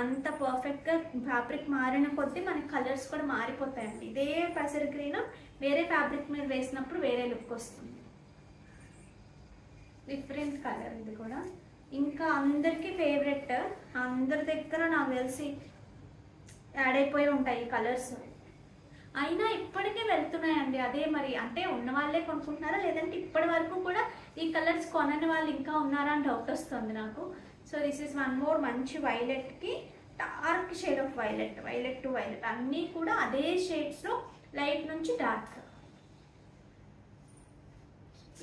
అంత పర్ఫెక్ట్గా ఫ్యాబ్రిక్ మారిన కొద్దీ మనకి కలర్స్ కూడా మారిపోతాయండి. ఇదే పెసర గ్రీన్ వేరే ఫ్యాబ్రిక్ మీద వేసినప్పుడు వేరే లుక్ వస్తుంది. డిఫరెంట్ కలర్ ఇది కూడా. ఇంకా అందరికీ ఫేవరెట్, అందరి దగ్గర నాకు తెలిసి యాడ్ అయిపోయి ఉంటాయి ఈ కలర్స్, అయినా ఇప్పటికే వెళ్తున్నాయండి. అదే మరి అంటే ఉన్న వాళ్ళే కొనుక్కుంటున్నారా లేదంటే ఇప్పటి వరకు కూడా ఈ కలర్స్ కొనని వాళ్ళు ఇంకా ఉన్నారా అని డౌట్ వస్తుంది నాకు. So this is one more మంచి వైలెట్కి dark shade of violet, violet to violet అన్నీ కూడా అదే షేడ్స్లో లైట్ నుంచి డార్క్.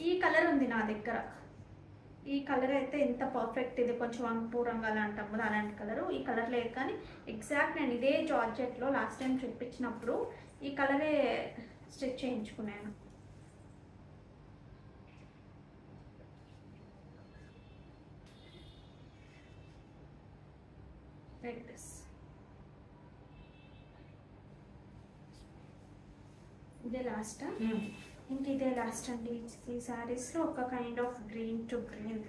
ఈ కలర్ ఉంది నా దగ్గర, ఈ కలర్ అయితే ఎంత పర్ఫెక్ట్, ఇది కొంచెం అంపూరంగా అలా అంటాం కదా అలాంటి కలరు. ఈ కలర్ లేదు కానీ ఎగ్జాక్ట్ నేను ఇదే జార్జెట్లో లాస్ట్ టైం చూపించినప్పుడు ఈ కలరే స్టిచ్ చేయించుకున్నాను. Like this. ఇదే లాస్ట్. ఇంక ఇదే లాస్ట్ అండి ఈ శారీస్లో. ఒక kind of green to green.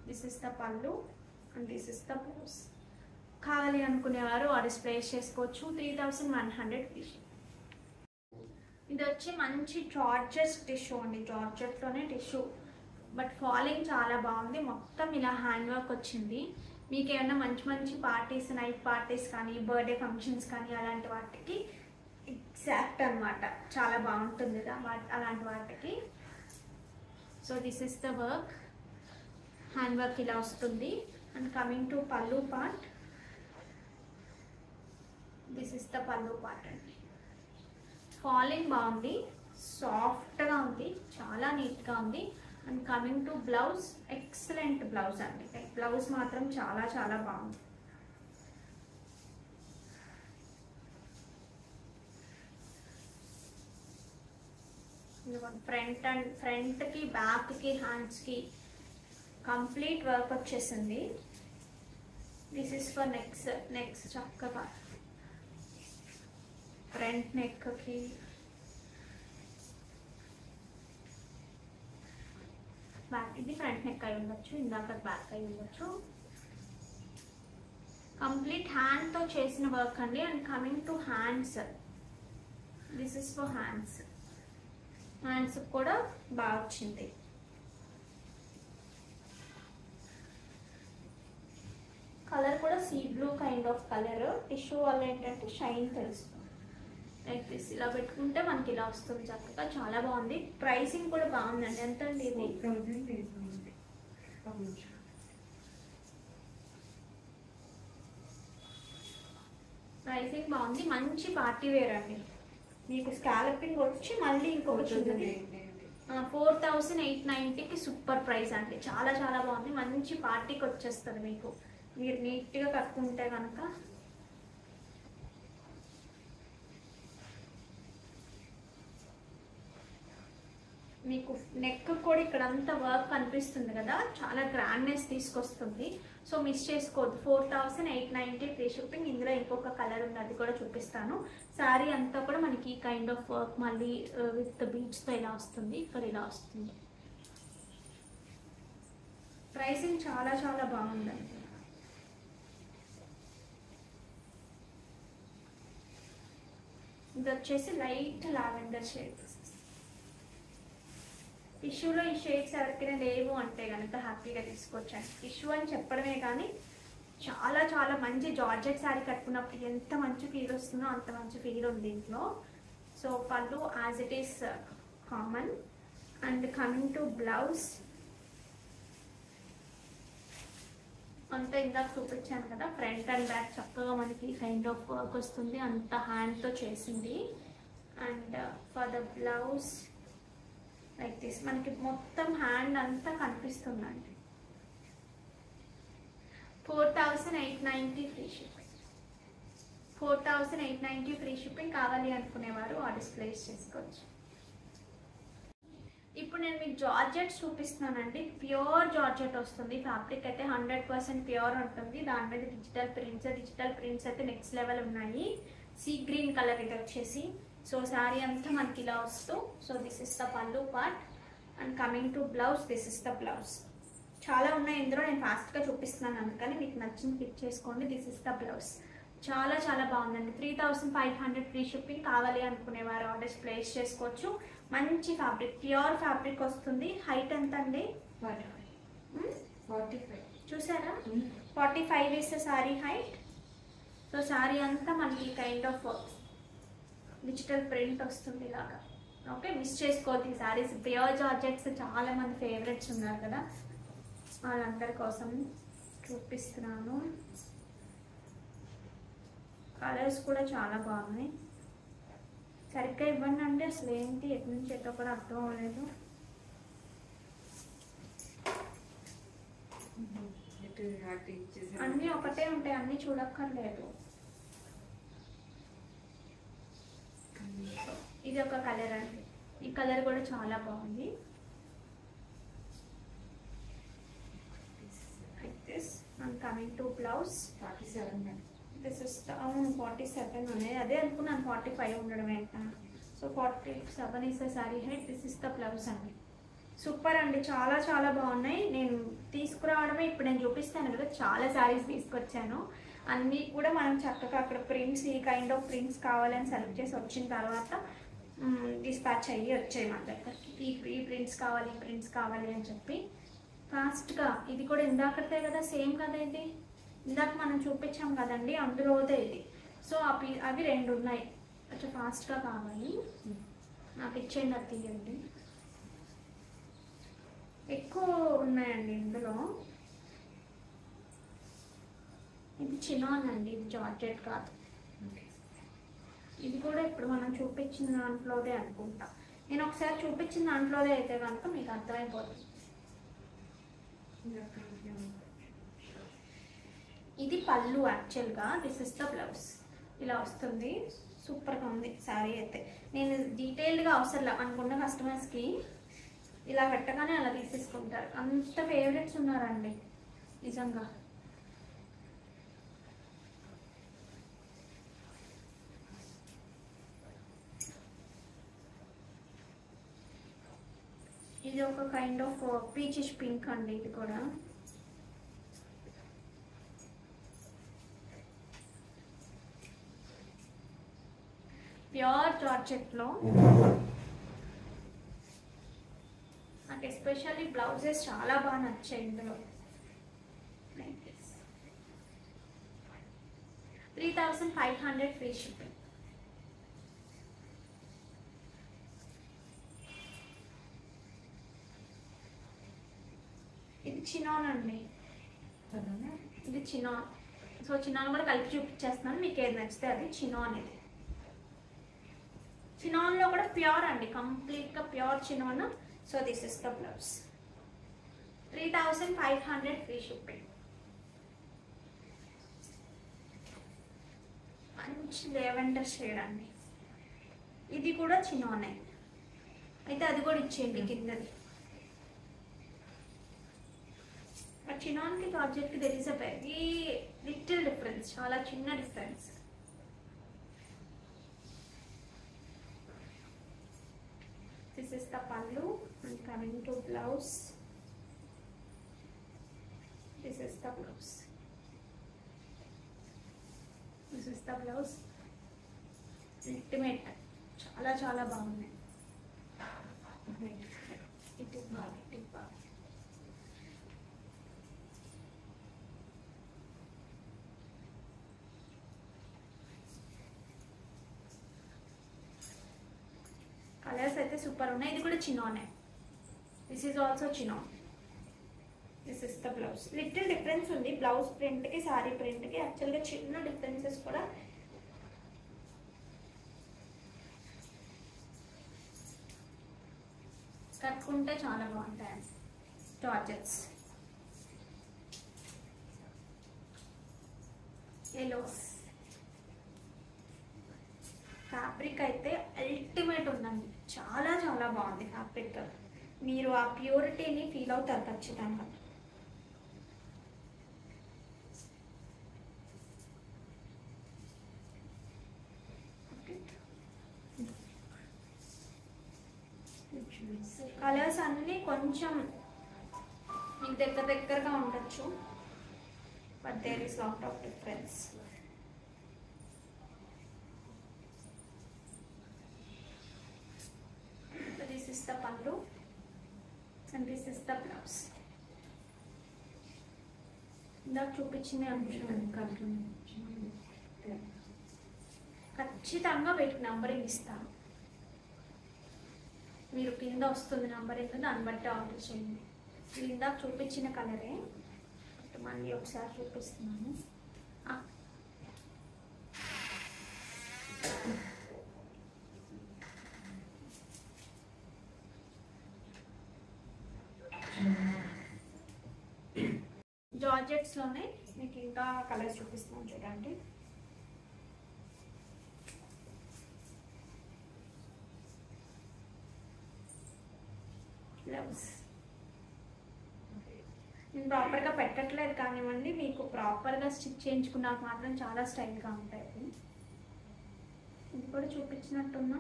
This is the pallu and this is the blouse. కావాలి అనుకునేవారు ఆర్డర్స్ ప్లేస్ చేసుకోవచ్చు. 3100 పీస్. ఇది వచ్చి మంచి జార్జెట్ టిష్యూ అండి, జార్జెట్లోనే టిష్యూ, బట్ ఫాలింగ్ చాలా బాగుంది. మొత్తం ఇలా హ్యాండ్ వర్క్ వచ్చింది. మీకు ఏమైనా మంచి మంచి పార్టీస్, నైట్ పార్టీస్ కానీ బర్త్డే ఫంక్షన్స్ కానీ అలాంటి వాటికి ఎగ్జాక్ట్ అనమాట. చాలా బాగుంటుంది అలాంటి వాటికి. So this is the work. Hand work ఇలా వస్తుంది. అండ్ కమింగ్ టు పల్లు పార్ట్, దిస్ ఇస్ ద పల్లు పార్ట్ అండి. ఫాలింగ్ బాగుంది, సాఫ్ట్గా ఉంది, చాలా నీట్గా ఉంది. And coming to blouse, excellent blouse అండి. బ్లౌజ్ మాత్రం చాలా చాలా బాగుంది. ఫ్రంట్కి బ్యాక్కి హ్యాండ్స్కి కంప్లీట్ వర్క్ వచ్చేసింది. దిస్ ఇస్ ఫర్ నెక్స్ చక్కగా ఫ్రంట్ నెక్కి బ్యాక్. ఇది ఫ్రంట్ నెక్ అయి ఉండొచ్చు, ఇందాక బ్యాక్ అయి ఉండొచ్చు. కంప్లీట్ హ్యాండ్తో చేసిన వర్క్ అండి. And coming to hands, this is for hands. Hands కూడా బాగా వచ్చింది. కలర్ కూడా sea blue kind of colour. Tissue వల్ల ఏంటంటే షైన్ తెలుస్తుంది. లైక్ దిస్ ఇలా పెట్టుకుంటే మనకి ఇలా వస్తుంది చక్కగా. చాలా బాగుంది. ప్రైసింగ్ కూడా బాగుందండి. ఎంత అండి ఇది? ప్రైసింగ్ బాగుంది. మంచి పార్టీ వేర్ అండి. మీకు స్కాలపింగ్ వచ్చి మళ్ళీ ఇంకొకటి ఉంది. 4890కి సూపర్ ప్రైస్ అండి. చాలా చాలా బాగుంది. మంచి పార్టీకి వచ్చేస్తుంది మీకు, మీరు నీట్గా కట్టుకుంటే కనుక. మీకు నెక్ కూడా ఇక్కడ అంతా వర్క్ కనిపిస్తుంది కదా, చాలా గ్రాండ్నెస్ తీసుకొస్తుంది. సో మిస్ చేసుకోవద్దు. 4890 ఫ్రీ షిప్పింగ్. ఇందులో ఇంకొక కలర్ ఉంది, అది కూడా చూపిస్తాను. శారీ అంతా కూడా మనకి ఈ కైండ్ ఆఫ్ వర్క్ మళ్ళీ విత్ బీడ్స్తో ఇలా వస్తుంది. ఇక్కడ ఇలా వస్తుంది. ప్రైసింగ్ చాలా చాలా బాగుందండి. ఇది వచ్చేసి లైట్ లావెండర్ షేడ్. టిష్యూలో ఈ షేడ్స్ ఎవరికైనా లేవు అంటే కనుక హ్యాపీగా తీసుకోవచ్చండి. టిష్యూ అని చెప్పడమే కానీ చాలా చాలా మంచి జార్జెట్ శారీ కట్టుకున్నప్పుడు ఎంత మంచి ఫీల్ వస్తుందో అంత మంచి ఫీల్ ఉంది దీంట్లో. సో పళ్ళు as it is common. And coming to blouse, అంతా ఇందాక చూపించాను కదా, ఫ్రంట్ అండ్ బ్యాక్ చక్కగా మనకి కైండ్ ఆఫ్ వర్క్ వస్తుంది. అంత హ్యాండ్తో చేసింది. And for the blouse like this, మనకి మొత్తం హ్యాండ్ అంతా కనిపిస్తుందండి. 4890 ఫ్రీ షిప్పింగ్. 4890 free shipping. కావాలి అనుకునేవారు ఆర్డర్స్ ప్లేస్ చేసుకోవచ్చు. ఇప్పుడు నేను మీకు జార్జెట్ చూపిస్తున్నానండి. ప్యూర్ జార్జెట్ వస్తుంది. ఫ్యాబ్రిక్ అయితే 100% ప్యూర్ ఉంటుంది. దాని మీద డిజిటల్ ప్రింట్స్ అయితే నెక్స్ట్ లెవెల్ ఉన్నాయి. సీ గ్రీన్ కలర్ ఇది వచ్చేసి. సో శారీ అంతా మనకి ఇలా వస్తూ. సో దిస్ ఇస్ ద పల్లు part. And coming to blouse, this is the blouse. చాలా ఉన్నాయి ఇందులో, నేను ఫాస్ట్గా చూపిస్తున్నాను అందుకని మీకు నచ్చింది క్లిక్ చేసుకోండి. This is the blouse. చాలా చాలా బాగుందండి. 3500 ఫ్రీ షిప్పింగ్. కావాలి అనుకునేవారు ఆర్డర్స్ ప్లేస్ చేసుకోవచ్చు. మంచి ఫ్యాబ్రిక్, ప్యూర్ ఫ్యాబ్రిక్ వస్తుంది. హైట్ ఎంత అండి? 45. చూసారా? 45 is sari height. So sari అంతా మనకి కైండ్ ఆఫ్ డిజిటల్ ప్రింట్ వస్తుంది ఇలాగా. ఓకే, మిస్ చేసుకోవద్దు ఈ శారీస్. ప్యూర్ జార్జెట్స్ చాలా మంది ఫేవరెట్స్ ఉన్నారు కదా, వాళ్ళందరి కోసం చూపిస్తున్నాను. కలర్స్ కూడా చాలా బాగున్నాయి. సరిగ్గా ఇవ్వండి అంటే అసలు ఏంటి ఎటు నుంచి ఎటో కూడా అర్థం అవ్వలేదు. అన్నీ ఒకటే ఉంటాయి, అన్నీ చూడక్కర్లేదు. ఇది ఒక కలర్ అండి. ఈ కలర్ కూడా చాలా బాగుంది. And coming to blouse 47. This is అవును 47 ఉన్నాయి, అదే అనుకున్నాను 45 ఉండడం ఏంట. So 47 is the sari head, this is the blouse అండి. సూపర్ అండి, చాలా చాలా బాగున్నాయి. నేను తీసుకురావడమే ఇప్పుడు నేను చూపిస్తాను కదా, చాలా శారీస్ తీసుకొచ్చాను. అన్నీ కూడా మనం చక్కగా అక్కడ ప్రింట్స్, ఈ కైండ్ ఆఫ్ ప్రింట్స్ కావాలని సెలెక్ట్ చేసి వచ్చిన తర్వాత డిస్పాచ్ అయ్యి వచ్చాయి మన దగ్గరికి. ఈ ప్రింట్స్ కావాలి, ఈ ప్రింట్స్ కావాలి అని చెప్పి ఫాస్ట్గా. ఇది కూడా ఇందాకదే కదా, సేమ్ కదా ఇది, ఇందాక మనం చూపించాం కదండి అందులోదే ఇది. సో అవి 2 ఉన్నాయి, కొంచెం ఫాస్ట్గా కావాలి. నాకు ఇచ్చేయండి, అది తీయండి. ఎక్కువ ఉన్నాయండి ఇందులో. ఇది చినాన్ అండి, ఇది జార్జెట్ కాదు. ఇది కూడా ఇప్పుడు మనం చూపించిన దాంట్లోదే అనుకుంటా. నేను ఒకసారి చూపించిన దాంట్లోదే అయితే కనుక మీకు అర్థమైపోతుంది. ఇది పళ్ళు యాక్చువల్గా, దిస్ ఇస్ ద బ్లౌజ్. ఇలా వస్తుంది, సూపర్గా ఉంది శారీ అయితే. నేను డీటెయిల్డ్గా అవసరం అనుకున్న కస్టమర్స్కి ఇలా పెట్టగానే అలా తీసేసుకుంటారు, అంత ఫేవరెట్స్ ఉన్నారండి నిజంగా. ఇది ఒక కైండ్ ఆఫ్ పీచిష్ పింక్ అండి, ఇది కూడా. ప్యూర్ జార్జెట్లో నాకు ఎస్పెషల్లీ బ్లౌజెస్ చాలా బాగా నచ్చాయి ఇందులో. 3500 ఫ్రీ షిప్పింగ్. ఇది చినాన్ అండి, ఇది చినాన్. సో చినాన్ కూడా కలిపి చూపించేస్తున్నాను, మీకు ఏది నచ్చితే అది. చినాన్ ఇది, చినాన్లో కూడా ప్యూర్ అండి, కంప్లీట్గా pure chinon. So this is the blouse. 3500 free shipping. మంచి లెవెండర్ షేడ్ అండి, ఇది కూడా చినానే. అయితే అది కూడా ఇచ్చేయండి కిందది. చినాన్కి జార్జెట్కి there is a very little difference, చాలా చిన్న difference. This is the pallu and coming to blouse. This is the blouse. This is the blouse. Ultimate. చాలా చాలా బాగున్నాయి. ఇటు బాగా, ఇటు బాగా. కలర్స్ అయితే సూపర్ ఉన్నాయి. ఇది కూడా చినానే, this is also chinon. This is the blouse. Little difference ఉంది బ్లౌజ్ ప్రింట్కి శారీ ప్రింట్కి, యాక్చువల్గా చిన్న డిఫరెన్సెస్ కూడా. కట్టుకుంటే చాలా బాగుంటాయి జార్జెట్స్. ఎలోస్ ఫ్యాబ్రిక్ అయితే అల్టిమేట్ ఉందండి, చాలా చాలా బాగుంది ఫ్యాబ్రిక్. మీరు ఆ ప్యూరిటీని ఫీల్ అవుతారు ఖచ్చితంగా. కలర్స్ అన్నీ కొంచెం మీకు దగ్గరగా ఉండొచ్చు, but there is lot of difference. This is the pallu and this is the blouse. ఇందాక చూపించింది అనుకుంటున్నాను. ఖచ్చితంగా వీటికి నంబరింగ్ ఇస్తాను, మీరు కింద వస్తుంది నంబరింగ్, దాన్ని బట్టి ఆర్డర్ చేయండి. ఇది ఇందాక చూపించిన కలరే, మళ్ళీ ఒకసారి చూపిస్తున్నాను. జార్జెట్స్లోనే మీకు ఇంకా కలర్స్ చూపిస్తున్నాను చూడండి. బ్లౌజ్ నేను ప్రాపర్గా పెట్టట్లేదు కానివ్వండి, మీకు ప్రాపర్గా స్టిచ్ చేయించుకున్నాక మాత్రం చాలా స్టైల్గా ఉంటాయి. ఇది కూడా చూపించినట్టున్నా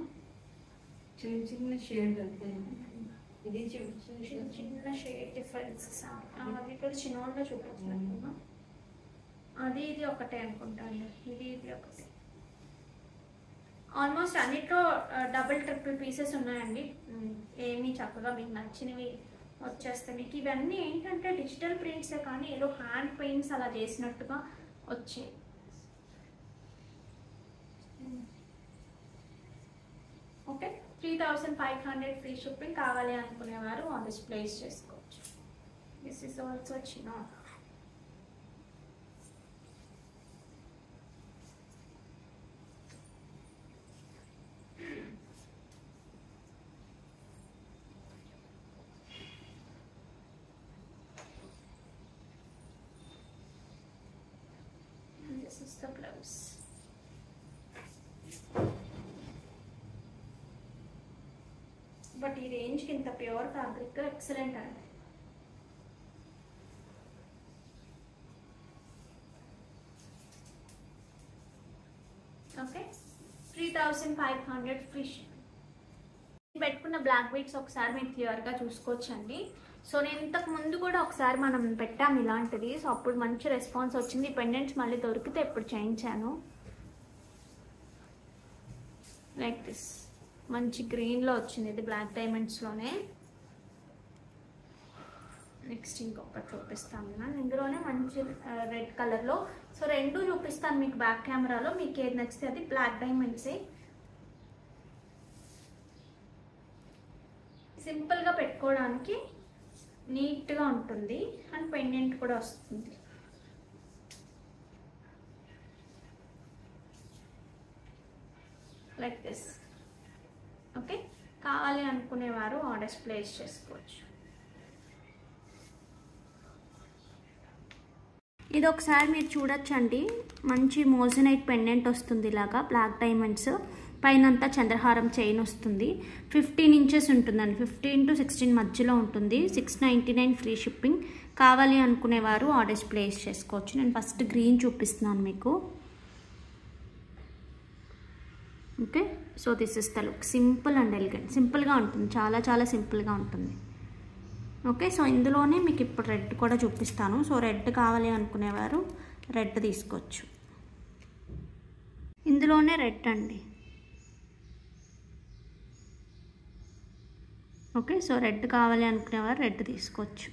చిన్న చిన్న షేడ్ అంతే. ఇది చిన్న షేడ్ డిఫరెన్సెస్ అది కూడా చిన్నగా చూపించినట్టున్నా. అది ఇది ఒకటే అనుకుంటాను, ఇది ఒకటి. ఆల్మోస్ట్ అన్నిట్లో డబుల్ ట్రిపుల్ పీసెస్ ఉన్నాయండి. ఏమీ చక్కగా మీకు నచ్చినవి వచ్చేస్తాయి. మీకు ఇవన్నీ ఏంటంటే డిజిటల్ ప్రింట్సే కానీ ఏదో హ్యాండ్ పెయింట్స్ అలా చేసినట్టుగా వచ్చాయి. Okay, 3500 free shipping. కావాలి అనుకునేవారు ఆర్డర్స్ ప్లేస్ చేసుకోవచ్చు. దిస్ ఈస్ ఆల్సో చిన్న. This is the blouse. But ఈ రేంజ్కి ఇంత ప్యూర్ ఫ్యాబ్రిక్ ఎక్సలెంట్ అండి. Okay, 3500 free shipping. పెట్టుకున్న బ్లాక్ బీడ్స్ ఒకసారి మీరు క్లియర్గా చూసుకోవచ్చండి. సో నేను ఇంతకు ముందు కూడా ఒకసారి మనం పెట్టాం ఇలాంటిది. సో అప్పుడు మంచి రెస్పాన్స్ వచ్చింది. పెండెంట్స్ మళ్ళీ దొరికితే ఇప్పుడు చేయించాను. లైక్ దిస్ మంచి గ్రీన్లో వచ్చింది, ఇది బ్లాక్ డైమండ్స్లోనే. నెక్స్ట్ ఇంకొకటి చూపిస్తాను నేను, ఇందులోనే మంచి రెడ్ కలర్లో. సో రెండు చూపిస్తాను మీకు బ్యాక్ కెమెరాలో. మీకు ఏది నచ్చితే అది. బ్లాక్ డైమండ్సే, సింపుల్గా పెట్టుకోవడానికి నీట్గా ఉంటుంది అండ్ పెండెంట్ కూడా వస్తుంది. Like this. ఓకే, కావాలి అనుకునేవారు ఆర్డర్స్ ప్లేస్ చేసుకోవచ్చు. ఇది ఒకసారి మీరు చూడొచ్చండి. మంచి మోజనైట్ పెండెంట్ వస్తుంది ఇలాగా, బ్లాక్ డైమండ్స్. పైనంతా చంద్రహారం చైన్ వస్తుంది. 15 ఇంచెస్ ఉంటుందండి, 15 to 16 మధ్యలో ఉంటుంది. 699 ఫ్రీ షిప్పింగ్. కావాలి అనుకునేవారు ఆర్డర్స్ ప్లేస్ చేసుకోవచ్చు. నేను ఫస్ట్ గ్రీన్ చూపిస్తున్నాను మీకు. Okay, so this is the look. Simple and elegant. సింపుల్గా ఉంటుంది, చాలా చాలా సింపుల్గా ఉంటుంది. ఓకే, సో ఇందులోనే మీకు ఇప్పుడు రెడ్ కూడా చూపిస్తాను. సో రెడ్ కావాలి అనుకునేవారు రెడ్ తీసుకోవచ్చు. ఇందులోనే రెడ్ అండి. ఓకే, సో రెడ్ కావాలి అనుకునేవారు రెడ్ తీసుకోవచ్చు.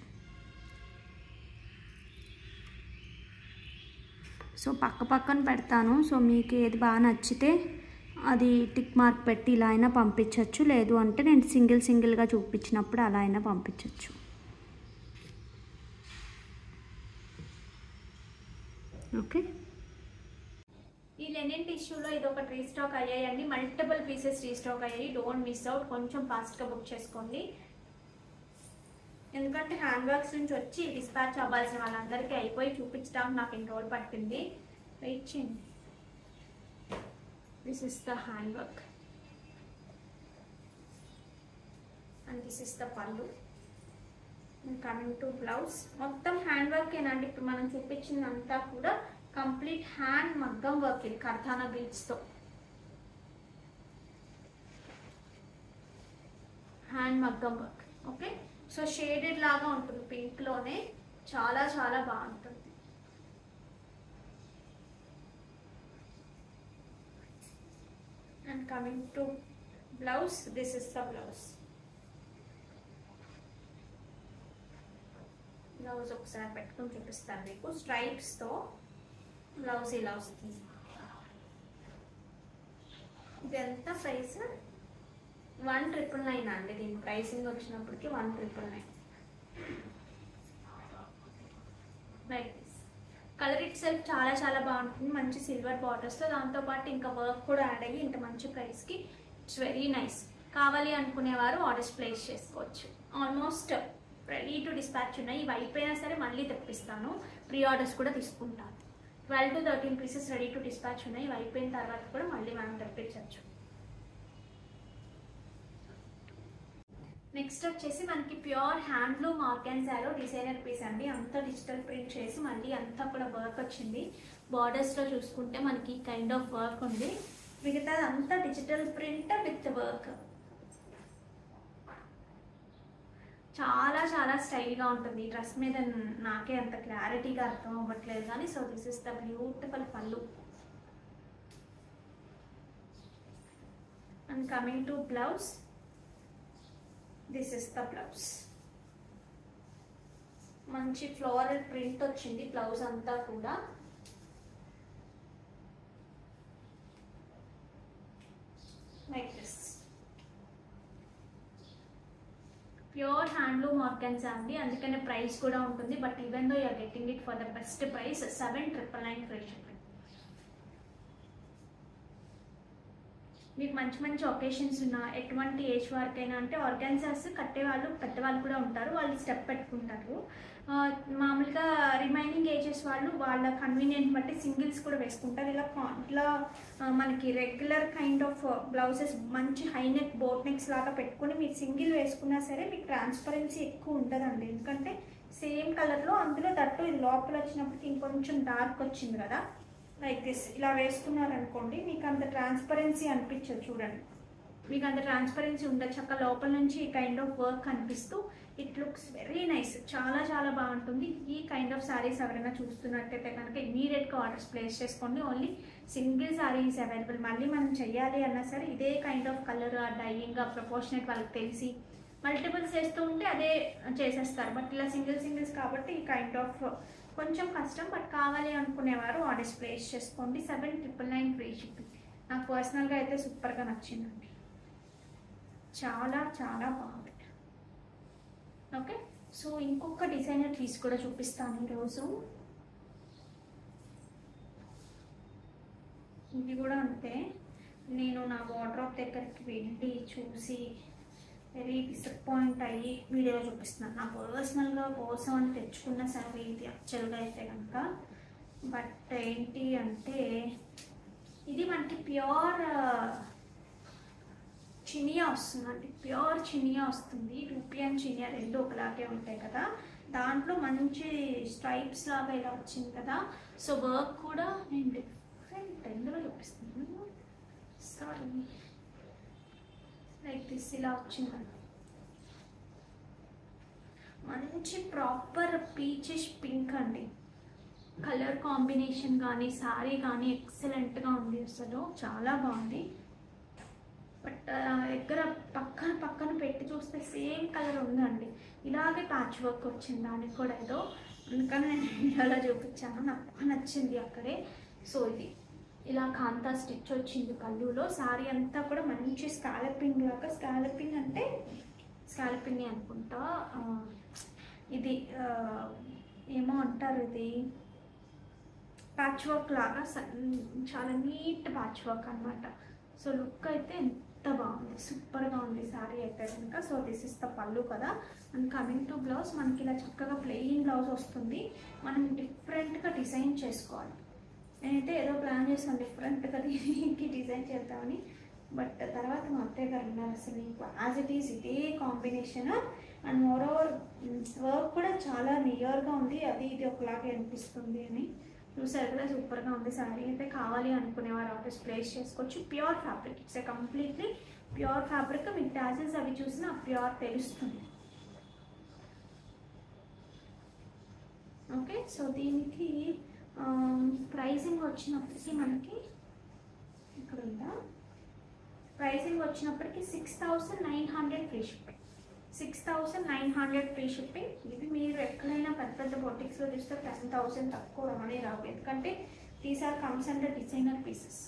సో పక్కన పెడతాను. సో మీకు ఏది బాగా నచ్చితే అది టిక్ మార్క్ పెట్టి ఇలా అయినా పంపించవచ్చు. లేదు అంటే నేను సింగిల్గా చూపించినప్పుడు అలా అయినా పంపించవచ్చు. ఓకే, ఈ లెనిన్ టిష్యూలో ఇది ఒకటి రీస్టాక్ అయ్యాయండి. మల్టిపుల్ పీసెస్ రీస్టాక్ అయ్యాయి. Don't miss out. కొంచెం ఫాస్ట్గా బుక్ చేసుకోండి, ఎందుకంటే హ్యాండ్ వర్క్స్ నుంచి వచ్చి డిస్పాచ్ అవ్వాల్సిన వాళ్ళందరికీ అయిపోయి చూపించడానికి నాకు ఇన్ని రోజులు పట్టింది. వెయిట్ చేయండి. This is the hand work and this is the పళ్ళు. కమింగ్ టు బ్లౌజ్, మొత్తం హ్యాండ్ వర్క్ ఏనండి. ఇప్పుడు మనం చూపించిందంతా కూడా కంప్లీట్ హ్యాండ్ మగ్గం వర్క్. ఇది కర్తానా బీడ్స్తో హ్యాండ్ మగ్గం వర్క్. ఓకే, సో షేడెడ్ లాగా ఉంటుంది పింక్లోనే, చాలా చాలా బాగుంటుంది. And coming to blouse, this is the blouse. Blouse ఒకసారి పెట్టుకొని చూపిస్తాను మీకు. స్ట్రైప్స్తో బ్లౌజ్ ఇలా వస్తుంది. ఇది ఎంత ప్రైస్? 1999 అండి. దీని ప్రైసింగ్ వచ్చినప్పటికి 1999. Like this. Colour it self చాలా చాలా బాగుంటుంది. మంచి సిల్వర్ బార్డర్స్తో, దాంతోపాటు ఇంకా వర్క్ కూడా యాడ్ అయ్యి ఇంత మంచి ప్రైస్కి ఇట్స్ వెరీ నైస్. కావాలి అనుకునేవారు ఆర్డర్స్ ప్లేస్ చేసుకోవచ్చు. ఆల్మోస్ట్ రెడీ టు డిస్పాచ్ ఉన్నాయి. ఇవి అయిపోయినా సరే మళ్ళీ తెప్పిస్తాను. ప్రీ ఆర్డర్స్ కూడా తీసుకుంటాను. 12 to 13 pieces ready to dispatch ఉన్నాయి. ఇవి అయిపోయిన తర్వాత కూడా మళ్ళీ మనం తెప్పించవచ్చు. నెక్స్ట్ వచ్చేసి మనకి ప్యూర్ హ్యాండ్లూమ్ ఆర్గాన్జాలో డిజైనర్ పీస్ అండి. అంతా డిజిటల్ ప్రింట్ చేసి మళ్ళీ అంతా కూడా వర్క్ వచ్చింది. బార్డర్స్లో చూసుకుంటే మనకి కైండ్ ఆఫ్ వర్క్ ఉంది. మిగతా అంతా డిజిటల్ ప్రింట్ విత్ వర్క్. చాలా చాలా స్టైల్గా ఉంటుంది. ఈ డ్రెస్ మీద నాకే అంత క్లారిటీగా అర్థం అవ్వట్లేదు కానీ. So this is the beautiful pallu. And coming to blouse, this is the blouse. మంచి ఫ్లోరల్ ప్రింట్ వచ్చింది బ్లౌజ్ అంతా కూడా. Like this pure handloom organza అండి, అందుకనే ప్రైస్ కూడా ఉంటుంది. But even though you are getting it for the best price 7,999 free shipping. మీకు మంచి మంచి ఒకేషన్స్ ఉన్న ఎటువంటి ఏజ్ వారికైనా, అంటే ఆర్గాన్జాస్ కట్టేవాళ్ళు పెద్దవాళ్ళు కూడా ఉంటారు, వాళ్ళు స్టెప్ పెట్టుకుంటారు. మామూలుగా రిమైనింగ్ ఏజెస్ వాళ్ళు వాళ్ళ కన్వీనియంట్ బట్టి సింగిల్స్ కూడా వేసుకుంటారు. ఇట్లా మనకి రెగ్యులర్ కైండ్ ఆఫ్ బ్లౌజెస్ మంచి హై నెక్ బోట్ నెక్స్ లాగా పెట్టుకుని మీరు సింగిల్ వేసుకున్నా సరే మీకు ట్రాన్స్పరెన్సీ ఎక్కువ ఉంటుందండి. ఎందుకంటే సేమ్ కలర్లో అందులో దట్టు ఇది లోపల వచ్చినప్పటికి ఇంకొంచెం డార్క్ వచ్చింది కదా. లైక్ దిస్ ఇలా వేసుకున్నారనుకోండి మీకు అంత ట్రాన్స్పరెన్సీ అనిపించదు. చూడండి, మీకు అంత ట్రాన్స్పరెన్సీ ఉండదు. చక్క లోపల నుంచి ఈ కైండ్ ఆఫ్ వర్క్ అనిపిస్తూ ఇట్ లుక్స్ వెరీ నైస్. చాలా చాలా బాగుంటుంది. ఈ కైండ్ ఆఫ్ శారీస్ ఎవరైనా చూస్తున్నట్టయితే కనుక ఇమీడియట్గా ఆర్డర్స్ ప్లేస్ చేసుకోండి. Only single sari is available. మళ్ళీ మనం చెయ్యాలి అన్నా సరే ఇదే kind of colour dyeing proportionate వాళ్ళకి తెలిసి మల్టిపుల్స్ చేస్తూ ఉంటే అదే చేసేస్తారు. బట్ ఇలా సింగిల్స్ కాబట్టి ఈ కైండ్ ఆఫ్ కొంచెం కష్టం. బట్ కావాలి అనుకునేవారు ఆర్డర్స్ ప్లేస్ చేసుకోండి. 7,999 ఫ్రీ షిప్పింగ్. నాకు పర్సనల్గా అయితే సూపర్గా నచ్చిందండి. చాలా చాలా బాగుంది. ఓకే, సో ఇంకొక డిజైనర్ పీస్ కూడా చూపిస్తాను ఈరోజు. ఇది కూడా అంతే. నేను నా వార్డ్రోబ్ దగ్గరికి వెళ్ళి చూసి వెరీ డిసప్పాయింట్ అయ్యి వీడియో చూపిస్తున్నాను. నా పర్సనల్గా కోసం అని తెచ్చుకున్న శారీ ఇది యాక్చువల్గా అయితే కనుక. బట్ ఏంటి అంటే ఇది మనకి ప్యూర్ చినియా వస్తుందండి. ప్యూర్ చినియా వస్తుంది. రూపీ అండ్ చినియా రెండు ఒకలాగే ఉంటాయి కదా. దాంట్లో మంచి స్ట్రైప్స్ లాగా ఇలా వచ్చింది కదా. సో వర్క్ కూడా నేను డిఫరెంట్ ఎందులో చూపిస్తున్నాను. సారీ, లైక్ దిస్ ఇలా వచ్చిందండి. మంచి ప్రాపర్ పీచిష్ పింక్ అండి. కలర్ కాంబినేషన్ కానీ శారీ కానీ ఎక్సలెంట్గా ఉంది. అసలు చాలా బాగుంది. బట్ దగ్గర పక్కన పెట్టి చూస్తే సేమ్ కలర్ ఉందండి. ఇలాగే ప్యాచ్ వర్క్ వచ్చింది దానికి కూడా ఏదో. అందుకని నేను ఇలా చూపించాను. నాకు బాగా నచ్చింది అక్కడే. సో ఇది ఇలా కాంతా స్టిచ్ వచ్చింది పళ్ళులో. శారీ అంతా కూడా మంచి స్కాలపింగ్ లాగా. స్కాలపింగ్ అంటే స్కాలపింగ్ అనుకుంటా. ఇది ఏమో అంటారు, ఇది ప్యాచ్ వర్క్ లాగా చాలా నీట్ ప్యాచ్ వర్క్ అనమాట. సో లుక్ అయితే ఎంత బాగుంది, సూపర్గా ఉంది శారీ అయితే కనుక. సో దిస్ ఇస్ ద పళ్ళు కదా. అండ్ కమింగ్ టు బ్లౌజ్, మనకి ఇలా చక్కగా ప్లెయిన్ బ్లౌజ్ వస్తుంది. మనం డిఫరెంట్గా డిజైన్ చేసుకోవాలి. నేనైతే ఏదో ప్లాన్ చేస్తాను డిఫరెంట్గా దీనికి డిజైన్ చేద్దామని. బట్ తర్వాత మా అత్తయ్య గారు ఉన్నారు, అసలు యాజ్ ఇట్ ఈస్ ఇదే combination. And more over work కూడా చాలా నియర్గా ఉంది. అది ఇది ఒకలాగే అనిపిస్తుంది అని. చూసారు కదా, సూపర్గా ఉంది శారీ అయితే. కావాలి అనుకునేవారు ఆర్డర్స్ ప్లేస్ చేసుకోవచ్చు. Pure fabric, it's a completely pure fabric. మీకు టాజెస్ అవి చూసినా ప్యూర్ తెలుస్తుంది. ఓకే, సో దీనికి ప్రైసింగ్ వచ్చినప్పటికీ మనకి ఇక్కడ ఉందా, ప్రైసింగ్ వచ్చినప్పటికీ 6,900 ఫ్రీ షిప్పింగ్. 6,900 free shipping. ఇది మీరు ఎక్కడైనా పెద్ద పెద్ద బొటిక్స్లో చూస్తే 10,000 తక్కువ రానే రావు. ఎందుకంటే these are comes under designer pieces.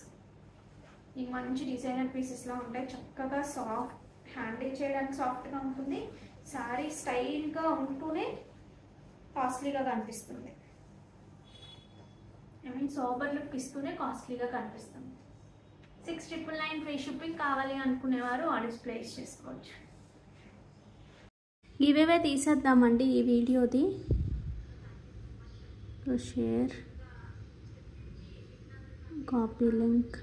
ఈ మంచి డిజైనర్ పీసెస్లో ఉంటాయి. చక్కగా సాఫ్ట్, హ్యాండిల్ చేయడానికి సాఫ్ట్గా ఉంటుంది. శారీ స్టైల్గా ఉంటూనే కాస్ట్లీగా కనిపిస్తుంది. ఐ మీన్ సోబర్ లుక్ ఇస్తూనే కాస్ట్లీగా కనిపిస్తుంది. 6,999 ఫ్రీ షిప్పింగ్. కావాలి అనుకునేవారు ఆర్డర్స్ ప్లేస్ చేసుకోవచ్చు. గివేవే తీసేద్దామండి ఈ వీడియోది. Share, copy link.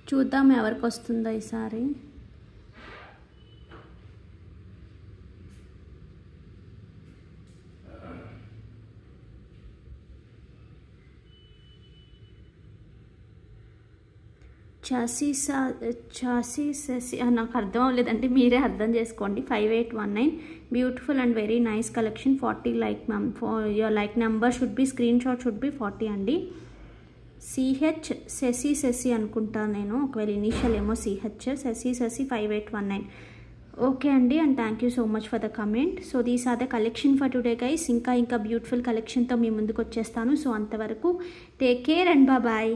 చూద్దాం ఎవరికి వస్తుందో ఈసారి. చాసీ నాకు అర్థం అవ్వలేదంటే మీరే అర్థం చేసుకోండి. 5819 beautiful and very nice collection. 40 like ma'am. Your like number should be, screen shot should be 40 అండి. సిహెచ్ శశి అనుకుంటాను నేను, ఒకవేళ ఇనీషియల్ ఏమో సిహెచ్. శశి 5819. ఓకే అండి, and thank you so much for the comment. So these are the collection for today guys. ఇంకా beautiful కలెక్షన్తో మీ ముందుకు వచ్చేస్తాను. సో అంతవరకు టేక్ కేర్ అండ్ బాయ్.